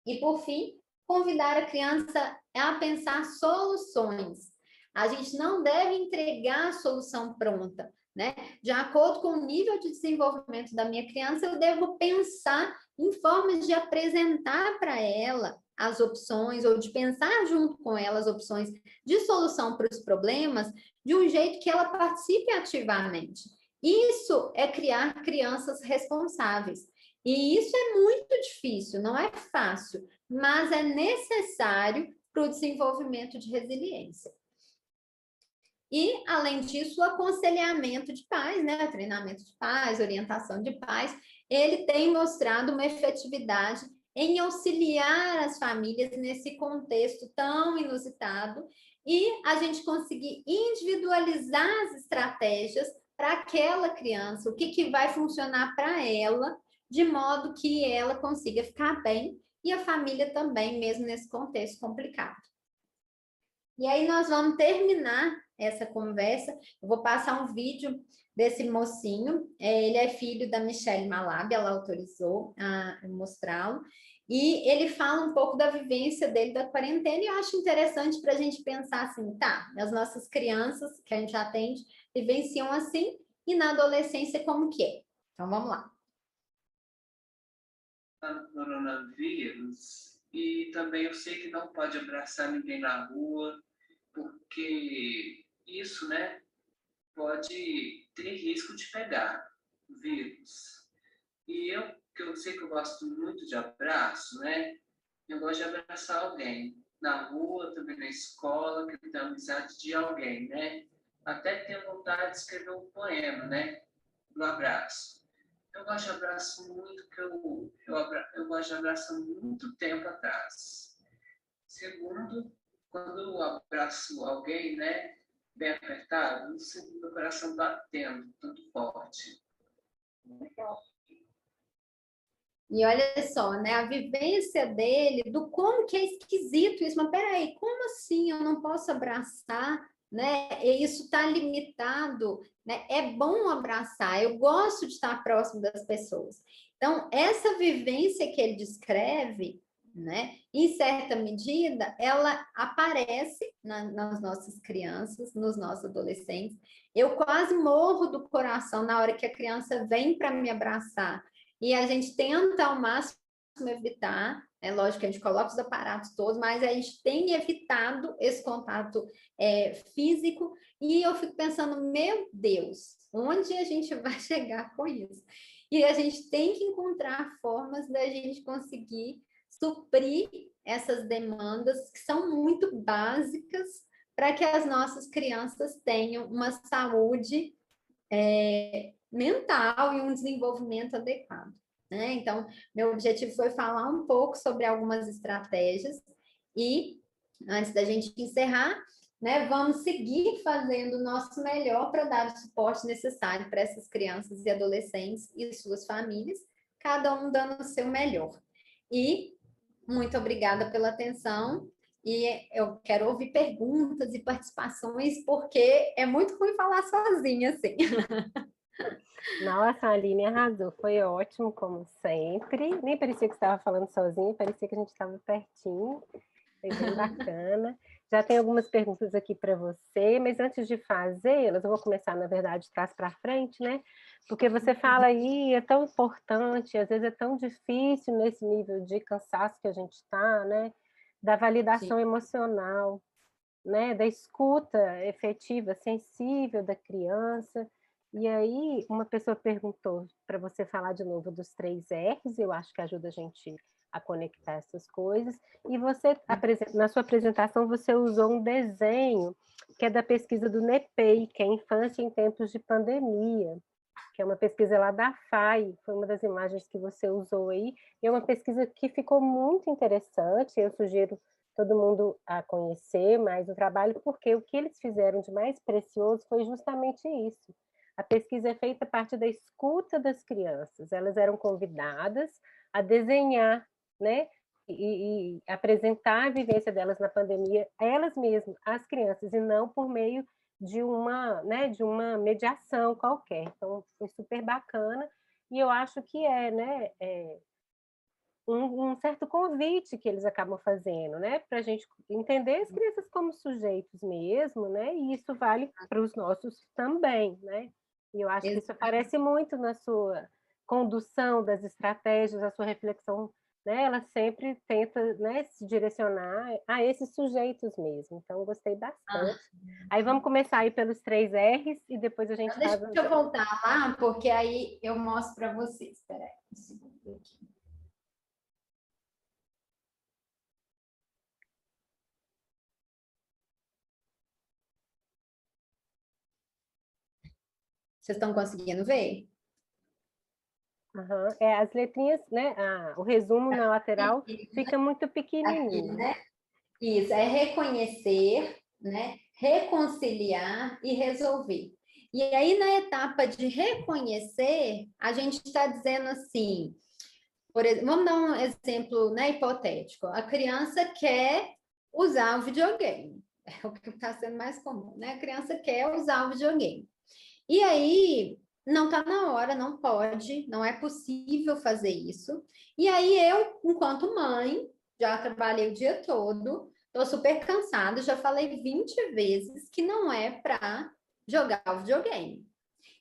E, por fim, convidar a criança a pensar soluções. A gente não deve entregar a solução pronta, né? De acordo com o nível de desenvolvimento da minha criança, eu devo pensar em formas de apresentar para ela as opções, ou de pensar junto com ela as opções de solução para os problemas, de um jeito que ela participe ativamente. Isso é criar crianças responsáveis. E isso é muito difícil, não é fácil, mas é necessário para o desenvolvimento de resiliência. E, além disso, o aconselhamento de pais, né? Treinamento de pais, orientação de pais, ele tem mostrado uma efetividade em auxiliar as famílias nesse contexto tão inusitado e a gente conseguir individualizar as estratégias para aquela criança, o que vai funcionar para ela, de modo que ela consiga ficar bem e a família também, mesmo nesse contexto complicado. E aí nós vamos terminar essa conversa. Eu vou passar um vídeo desse mocinho. Ele é filho da Michelle Malab, ela autorizou a mostrá-lo. E ele fala um pouco da vivência dele da quarentena, e eu acho interessante para a gente pensar assim, tá, as nossas crianças que a gente atende vivenciam assim, e na adolescência como que é? Então vamos lá. Coronavírus, e também eu sei que não pode abraçar ninguém na rua, porque isso, né, pode ter risco de pegar o vírus. E que eu sei que eu gosto muito de abraço, né, eu gosto de abraçar alguém na rua, também na escola, que tem amizade de alguém, né, até tenho vontade de escrever um poema, né, do abraço. Eu gosto de abraço muito, que eu gosto de abraço há muito tempo atrás. Segundo, quando eu abraço alguém, né, bem apertado, eu sinto meu coração batendo tanto forte. Legal. E olha só, né, a vivência dele, do como que é esquisito isso, mas peraí, como assim eu não posso abraçar, né? E isso está limitado, né? É bom abraçar, eu gosto de estar próximo das pessoas. Então, essa vivência que ele descreve, né, em certa medida, ela aparece nas nossas crianças, nos nossos adolescentes. Eu quase morro do coração na hora que a criança vem para me abraçar. E a gente tenta ao máximo evitar, é lógico que a gente coloca os aparatos todos, mas a gente tem evitado esse contato físico, e eu fico pensando, meu Deus, onde a gente vai chegar com isso? E a gente tem que encontrar formas da gente conseguir suprir essas demandas que são muito básicas para que as nossas crianças tenham uma saúde mental e um desenvolvimento adequado, né? Então, meu objetivo foi falar um pouco sobre algumas estratégias e, antes da gente encerrar, né, vamos seguir fazendo o nosso melhor para dar o suporte necessário para essas crianças e adolescentes e suas famílias, cada um dando o seu melhor. E muito obrigada pela atenção. E eu quero ouvir perguntas e participações, porque é muito ruim falar sozinha, assim. Nossa, a Aline arrasou, foi ótimo, como sempre. Nem parecia que você estava falando sozinha, parecia que a gente estava pertinho. Foi bem bacana. Já tem algumas perguntas aqui para você, mas antes de fazê-las, eu vou começar, na verdade, de trás para frente, né? Porque você fala aí, é tão importante, às vezes é tão difícil nesse nível de cansaço que a gente está, né? Da validação emocional, né? Da escuta efetiva, sensível da criança. E aí, uma pessoa perguntou para você falar de novo dos 3 R's, eu acho que ajuda a gente a conectar essas coisas. E você, na sua apresentação, você usou um desenho que é da pesquisa do NEPEI, que é Infância em Tempos de Pandemia, que é uma pesquisa lá da FAI, foi uma das imagens que você usou aí, e é uma pesquisa que ficou muito interessante, eu sugiro todo mundo a conhecer mais o trabalho, porque o que eles fizeram de mais precioso foi justamente isso. A pesquisa é feita a partir da escuta das crianças, elas eram convidadas a desenhar, né, e apresentar a vivência delas na pandemia, elas mesmas, as crianças, e não por meio de uma, né, de uma mediação qualquer. Então, foi super bacana, e eu acho que né, um certo convite que eles acabam fazendo, né, para a gente entender as crianças como sujeitos mesmo, né, e isso vale para os nossos também, né, e eu acho que isso aparece muito na sua condução das estratégias, a sua reflexão, né, ela sempre tenta, né, se direcionar a esses sujeitos mesmo, então gostei bastante. Aí vamos começar aí pelos 3 R's e depois a gente faz... Deixa eu voltar lá, porque aí eu mostro para vocês. Espera aí, um segundo aqui. Vocês estão conseguindo ver? Uhum. As letrinhas, né? O resumo na lateral fica muito pequenininho. Aqui, né? Isso, é reconhecer, né? Reconciliar e resolver. E aí, na etapa de reconhecer, a gente está dizendo assim, vamos dar um exemplo, né, hipotético. A criança quer usar o videogame. É o que está sendo mais comum, né? A criança quer usar o videogame. E aí, não está na hora, não pode, não é possível fazer isso. E aí eu, enquanto mãe, já trabalhei o dia todo, estou super cansada, já falei 20 vezes que não é para jogar o videogame.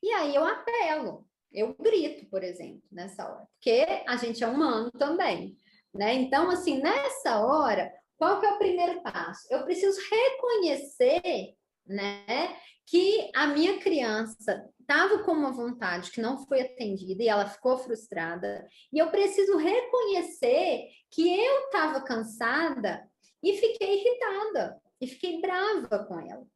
E aí eu apelo, eu grito, por exemplo, nessa hora, porque a gente é humano também, né? Então, assim, nessa hora, qual que é o primeiro passo? Eu preciso reconhecer, né, que a minha criança estava com uma vontade que não foi atendida e ela ficou frustrada, e eu preciso reconhecer que eu estava cansada e fiquei irritada, e fiquei brava com ela.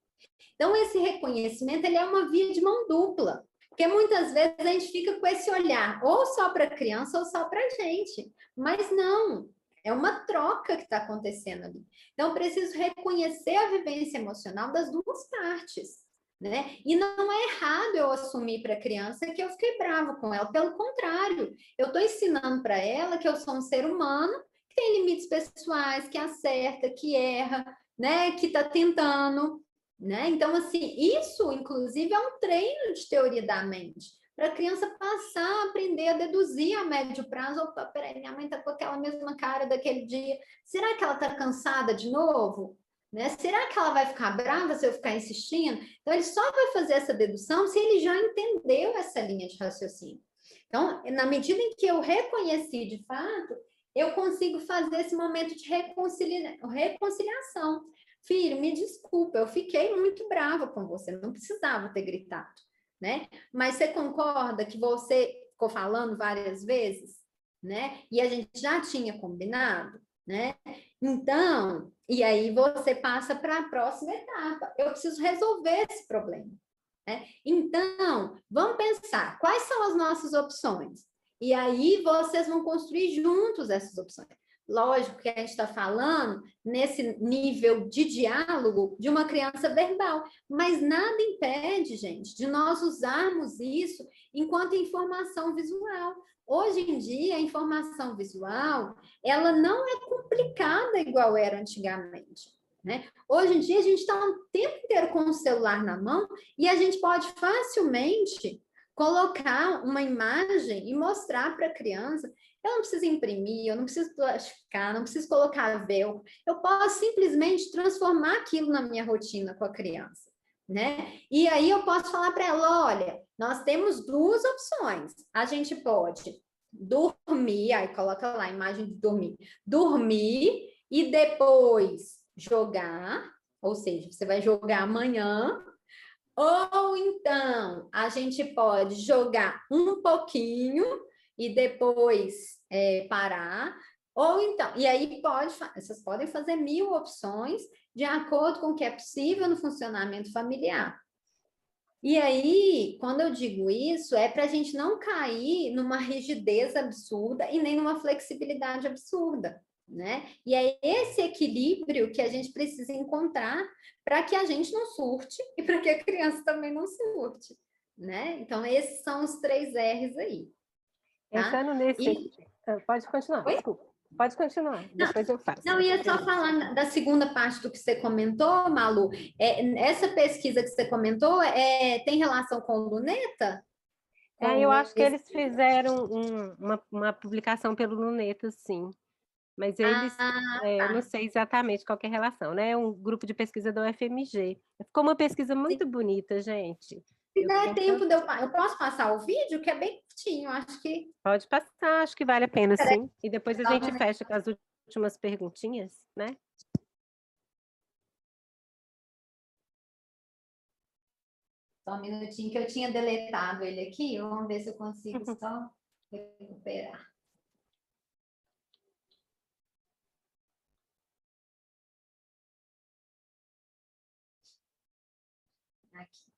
Então, esse reconhecimento, ele é uma via de mão dupla, porque muitas vezes a gente fica com esse olhar ou só para a criança ou só para a gente, mas não, é uma troca que está acontecendo ali. Então, eu preciso reconhecer a vivência emocional das duas partes, né? E não é errado eu assumir para a criança que eu fiquei brava com ela, pelo contrário, eu estou ensinando para ela que eu sou um ser humano que tem limites pessoais, que acerta, que erra, né? Que está tentando, né? Então, assim, isso, inclusive, é um treino de teoria da mente, para a criança passar a aprender a deduzir a médio prazo. Opa, peraí, minha mãe está com aquela mesma cara daquele dia, será que ela está cansada de novo? Né? Será que ela vai ficar brava se eu ficar insistindo? Então, ele só vai fazer essa dedução se ele já entendeu essa linha de raciocínio. Então, na medida em que eu reconheci de fato, eu consigo fazer esse momento de reconciliação. Filho, me desculpa, eu fiquei muito brava com você, não precisava ter gritado, né? Mas você concorda que você ficou falando várias vezes, né? E a gente já tinha combinado, né? Então, e aí você passa para a próxima etapa. Eu preciso resolver esse problema, né? Então, vamos pensar, quais são as nossas opções? E aí vocês vão construir juntos essas opções. Lógico que a gente está falando nesse nível de diálogo de uma criança verbal, mas nada impede, gente, de nós usarmos isso enquanto informação visual. Hoje em dia, a informação visual, ela não é complicada igual era antigamente, né? Hoje em dia, a gente está o tempo inteiro com o celular na mão e a gente pode facilmente colocar uma imagem e mostrar para a criança. Eu não preciso imprimir, eu não preciso plastificar, não preciso colocar velcro. Eu posso simplesmente transformar aquilo na minha rotina com a criança, né? E aí eu posso falar para ela, olha, nós temos duas opções. A gente pode dormir, aí coloca lá a imagem de dormir. Dormir e depois jogar, ou seja, você vai jogar amanhã. Ou então, a gente pode jogar um pouquinho e depois parar. Ou então, e aí vocês podem fazer 1000 opções de acordo com o que é possível no funcionamento familiar. E aí, quando eu digo isso, é para a gente não cair numa rigidez absurda e nem numa flexibilidade absurda, né? E é esse equilíbrio que a gente precisa encontrar para que a gente não surte e para que a criança também não surte, né? Então, esses são os 3 R's aí. Tá? Pensando nesse... E... Pode continuar, Oi? Desculpa. Pode continuar, depois eu faço. Não, ia só falar da segunda parte do que você comentou, Malu. Essa pesquisa que você comentou tem relação com o Luneta? Eu acho que eles fizeram uma publicação pelo Luneta, sim. Mas eles, eu não sei exatamente qual que é a relação, né? É um grupo de pesquisa da UFMG. Ficou uma pesquisa muito bonita, gente. Se der tempo, eu posso passar o vídeo, que é bem curtinho, acho que... Pode passar, acho que vale a pena, sim. E depois a gente fecha com as últimas perguntinhas, né? Só um minutinho, que eu tinha deletado ele aqui. Vamos ver se eu consigo só recuperar. Aqui.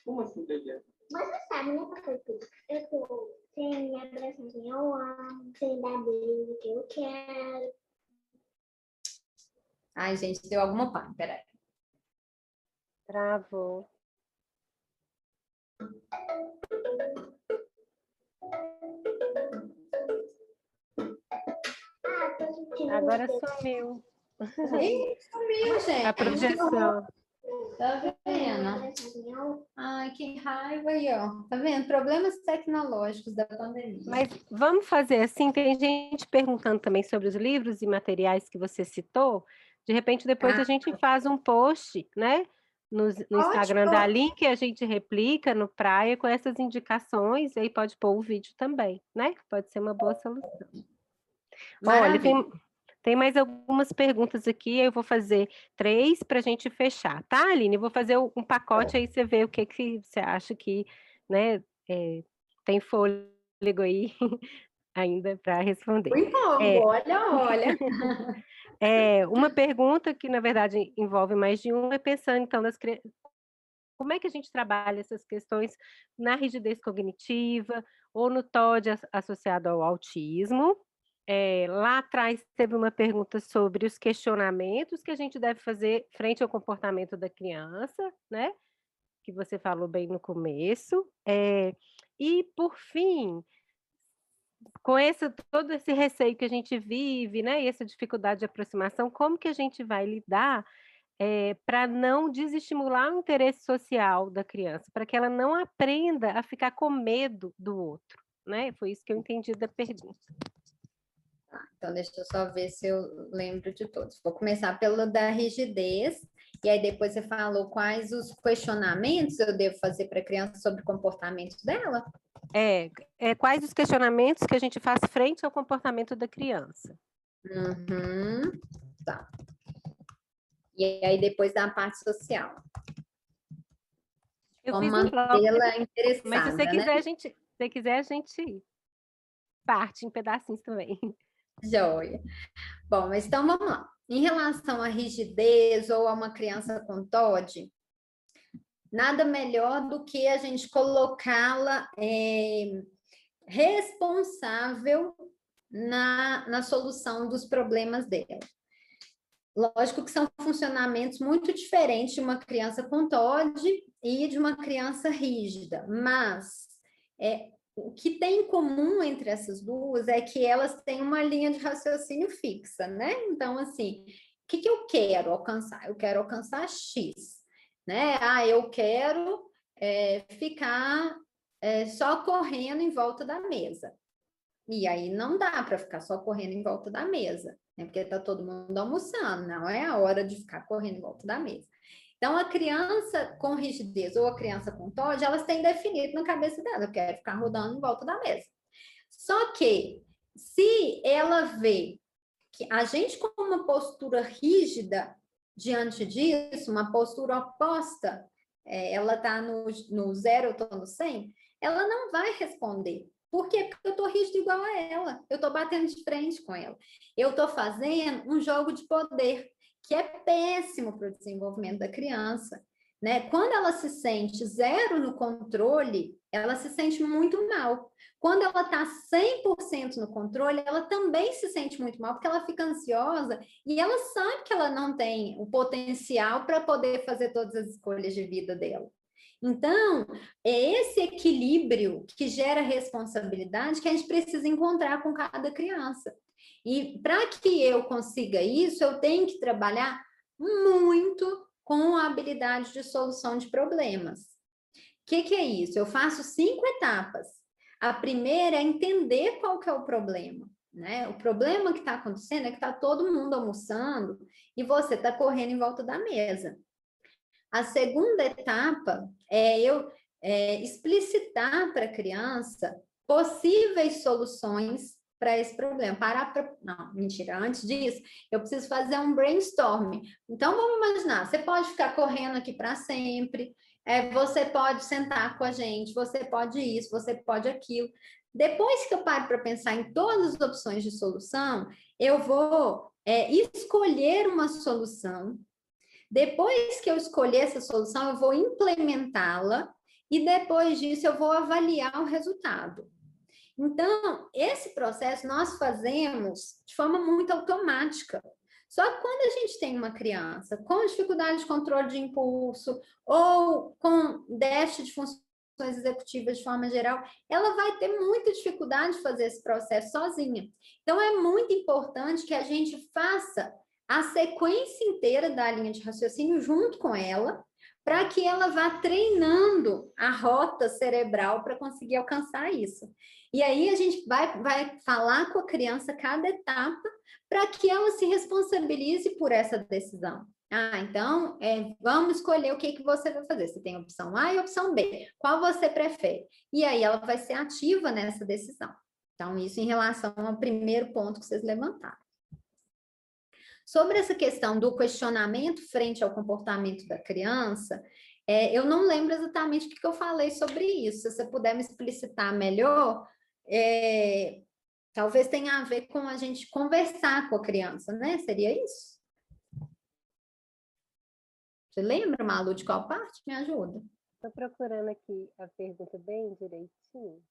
Como assim, Deliane? Mas você sabe, né, professor? Eu tô sem me abraçar quem eu amo, sem dar beijo que eu quero. Ai, gente, deu alguma pane, peraí. Travou. Agora sumiu. Sumiu, gente. A projeção. Tá vendo? Ai, que raiva aí, ó. Tá vendo? Problemas tecnológicos da pandemia. Mas vamos fazer assim, tem gente perguntando também sobre os livros e materiais que você citou. De repente, depois a gente faz um post, né? No Instagram da Link, a gente replica no Praia com essas indicações, e aí pode pôr o vídeo também, né? Pode ser uma boa solução. Olha, tem mais algumas perguntas aqui, eu vou fazer 3 para a gente fechar, tá, Aline? Eu vou fazer um pacote aí, você vê o que você acha que, né, tem fôlego aí ainda para responder. Olha. Uma pergunta que, na verdade, envolve mais de um, é pensando, então, como é que a gente trabalha essas questões na rigidez cognitiva ou no TOD associado ao autismo. Lá atrás teve uma pergunta sobre os questionamentos que a gente deve fazer frente ao comportamento da criança, né? Que você falou bem no começo. E, por fim, com todo esse receio que a gente vive, né? E essa dificuldade de aproximação, como que a gente vai lidar para não desestimular o interesse social da criança, para que ela não aprenda a ficar com medo do outro, né? Foi isso que eu entendi da pergunta. Então, deixa eu só ver se eu lembro de todos. Vou começar pelo da rigidez, e aí depois você falou quais os questionamentos eu devo fazer para a criança sobre o comportamento dela? Quais os questionamentos que a gente faz frente ao comportamento da criança? Tá. E aí depois da parte social. Eu como fiz um mantê-la interessada, mas se você quiser, né? a gente parte em pedacinhos também. Joia. Bom, mas então vamos lá. Em relação à rigidez ou a uma criança com TOD, nada melhor do que a gente colocá-la responsável na solução dos problemas dela. Lógico que são funcionamentos muito diferentes de uma criança com TOD e de uma criança rígida, mas o que tem em comum entre essas duas é que elas têm uma linha de raciocínio fixa, né? Então, assim, o que eu quero alcançar? Eu quero alcançar X, né? Eu quero ficar só correndo em volta da mesa. E aí não dá para ficar só correndo em volta da mesa, né? Porque está todo mundo almoçando, não é a hora de ficar correndo em volta da mesa. Então, a criança com rigidez ou a criança com TOD, elas têm definido na cabeça dela, eu quero ficar rodando em volta da mesa. Só que, se ela vê que a gente com uma postura rígida diante disso, uma postura oposta, ela está no 0, eu estou no 100, ela não vai responder. Por quê? Porque eu estou rígida igual a ela, eu estou batendo de frente com ela. Eu estou fazendo um jogo de poder, que é péssimo para o desenvolvimento da criança. Né? Quando ela se sente 0 no controle, ela se sente muito mal. Quando ela está 100% no controle, ela também se sente muito mal, porque ela fica ansiosa e ela sabe que ela não tem o potencial para poder fazer todas as escolhas de vida dela. Então, é esse equilíbrio que gera responsabilidade que a gente precisa encontrar com cada criança. E para que eu consiga isso, eu tenho que trabalhar muito com a habilidade de solução de problemas. O que é isso? Eu faço 5 etapas. A primeira é entender qual que é o problema. Né? O problema que está acontecendo é que está todo mundo almoçando e você está correndo em volta da mesa. A segunda etapa é eu explicitar para a criança possíveis soluções para esse problema. Não, mentira, antes disso, eu preciso fazer um brainstorming. Então, vamos imaginar, você pode ficar correndo aqui para sempre, você pode sentar com a gente, você pode isso, você pode aquilo. Depois que eu paro para pensar em todas as opções de solução, eu vou escolher uma solução. Depois que eu escolher essa solução, eu vou implementá-la e depois disso eu vou avaliar o resultado. Então, esse processo nós fazemos de forma muito automática. Só que quando a gente tem uma criança com dificuldade de controle de impulso ou com déficit de funções executivas de forma geral, ela vai ter muita dificuldade de fazer esse processo sozinha. Então, é muito importante que a gente faça a sequência inteira da linha de raciocínio junto com ela, para que ela vá treinando a rota cerebral para conseguir alcançar isso. E aí a gente vai falar com a criança cada etapa para que ela se responsabilize por essa decisão. Então, vamos escolher o que você vai fazer. Você tem a opção A e a opção B. Qual você prefere? E aí ela vai ser ativa nessa decisão. Então, isso em relação ao primeiro ponto que vocês levantaram. Sobre essa questão do questionamento frente ao comportamento da criança, eu não lembro exatamente o que eu falei sobre isso. Se você puder me explicitar melhor, talvez tenha a ver com a gente conversar com a criança, né? Seria isso? Você lembra, Malu, de qual parte? Me ajuda. Estou procurando aqui a pergunta bem direitinho.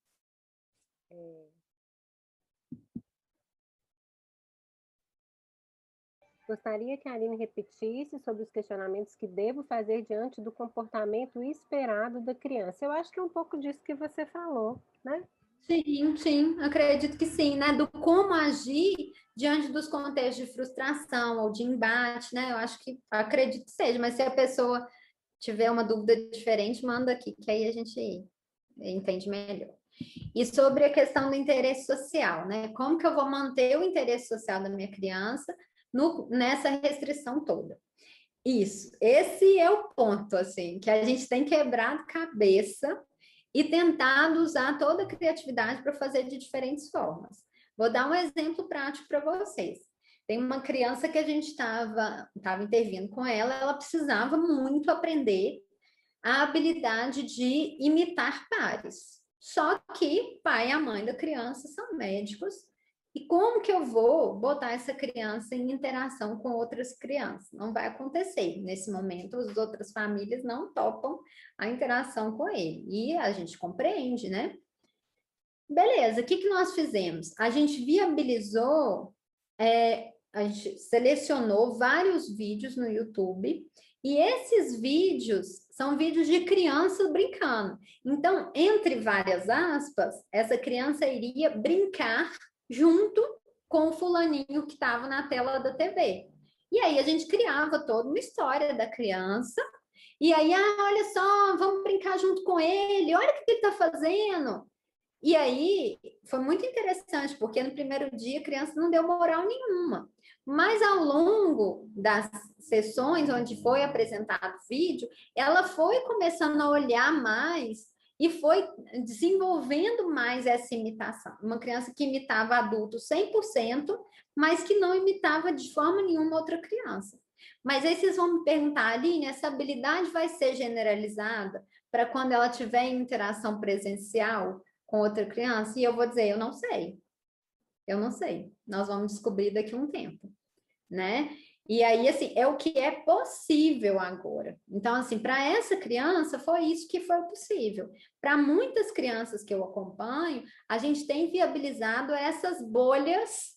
Gostaria que a Aline repetisse sobre os questionamentos que devo fazer diante do comportamento esperado da criança. Eu acho que é um pouco disso que você falou, né? Sim, acredito que sim, né? Do como agir diante dos contextos de frustração ou de embate, né? Acredito que seja, mas se a pessoa tiver uma dúvida diferente, manda aqui, que aí a gente entende melhor. E sobre a questão do interesse social, né? Como que eu vou manter o interesse social da minha criança nessa restrição toda? Isso, esse é o ponto, assim, que a gente tem quebrado cabeça e tentado usar toda a criatividade para fazer de diferentes formas. Vou dar um exemplo prático para vocês. Tem uma criança que a gente estava intervindo com ela precisava muito aprender a habilidade de imitar pares. Só que o pai e a mãe da criança são médicos. E como que eu vou botar essa criança em interação com outras crianças? Não vai acontecer. Nesse momento, as outras famílias não topam a interação com ele. E a gente compreende, né? Beleza, o que nós fizemos? A gente viabilizou, a gente selecionou vários vídeos no YouTube, e esses vídeos são vídeos de crianças brincando. Então, entre várias aspas, essa criança iria brincar junto com o fulaninho que estava na tela da TV. E aí a gente criava toda uma história da criança, e aí, olha só, vamos brincar junto com ele, olha o que ele está fazendo. E aí, foi muito interessante, porque no primeiro dia a criança não deu moral nenhuma. Mas ao longo das sessões onde foi apresentado o vídeo, ela foi começando a olhar mais e foi desenvolvendo mais essa imitação. Uma criança que imitava adulto 100%, mas que não imitava de forma nenhuma outra criança. Mas aí vocês vão me perguntar, Aline, essa habilidade vai ser generalizada para quando ela tiver em interação presencial com outra criança? E eu vou dizer, eu não sei. Eu não sei. Nós vamos descobrir daqui a um tempo, né? E aí, assim, é o que é possível agora. Então, assim, para essa criança, foi isso que foi possível. Para muitas crianças que eu acompanho, a gente tem viabilizado essas bolhas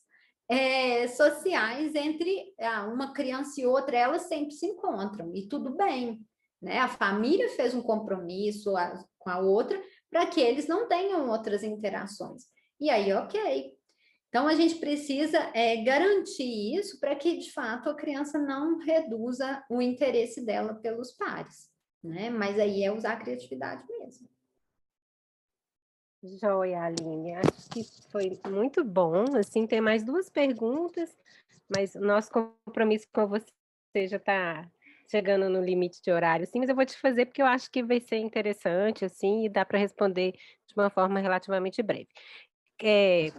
sociais entre uma criança e outra, elas sempre se encontram, e tudo bem, né? A família fez um compromisso com a outra para que eles não tenham outras interações. E aí, ok. Então, a gente precisa garantir isso para que, de fato, a criança não reduza o interesse dela pelos pares, né? Mas aí é usar a criatividade mesmo. Joia, Aline. Acho que foi muito bom. Assim, tem mais 2 perguntas, mas o nosso compromisso com você já está chegando no limite de horário, sim, mas eu vou te fazer porque eu acho que vai ser interessante, assim, e dá para responder de uma forma relativamente breve.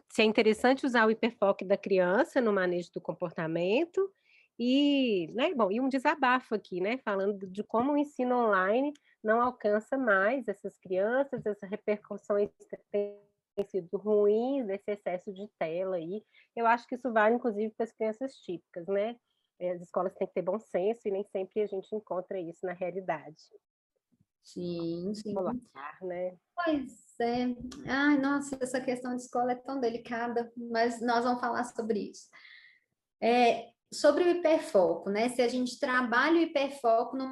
Se é interessante usar o hiperfoco da criança no manejo do comportamento e, né, bom, e um desabafo aqui, né, falando de como o ensino online não alcança mais essas crianças, essas repercussões têm sido ruins desse excesso de tela aí. Eu acho que isso vale, inclusive, para as crianças típicas, né? As escolas têm que ter bom senso e nem sempre a gente encontra isso na realidade. Sim, sim. Olá, né? Pois é. Ai, nossa, essa questão de escola é tão delicada, mas nós vamos falar sobre isso. Sobre o hiperfoco, né? Se a gente trabalha o hiperfoco numa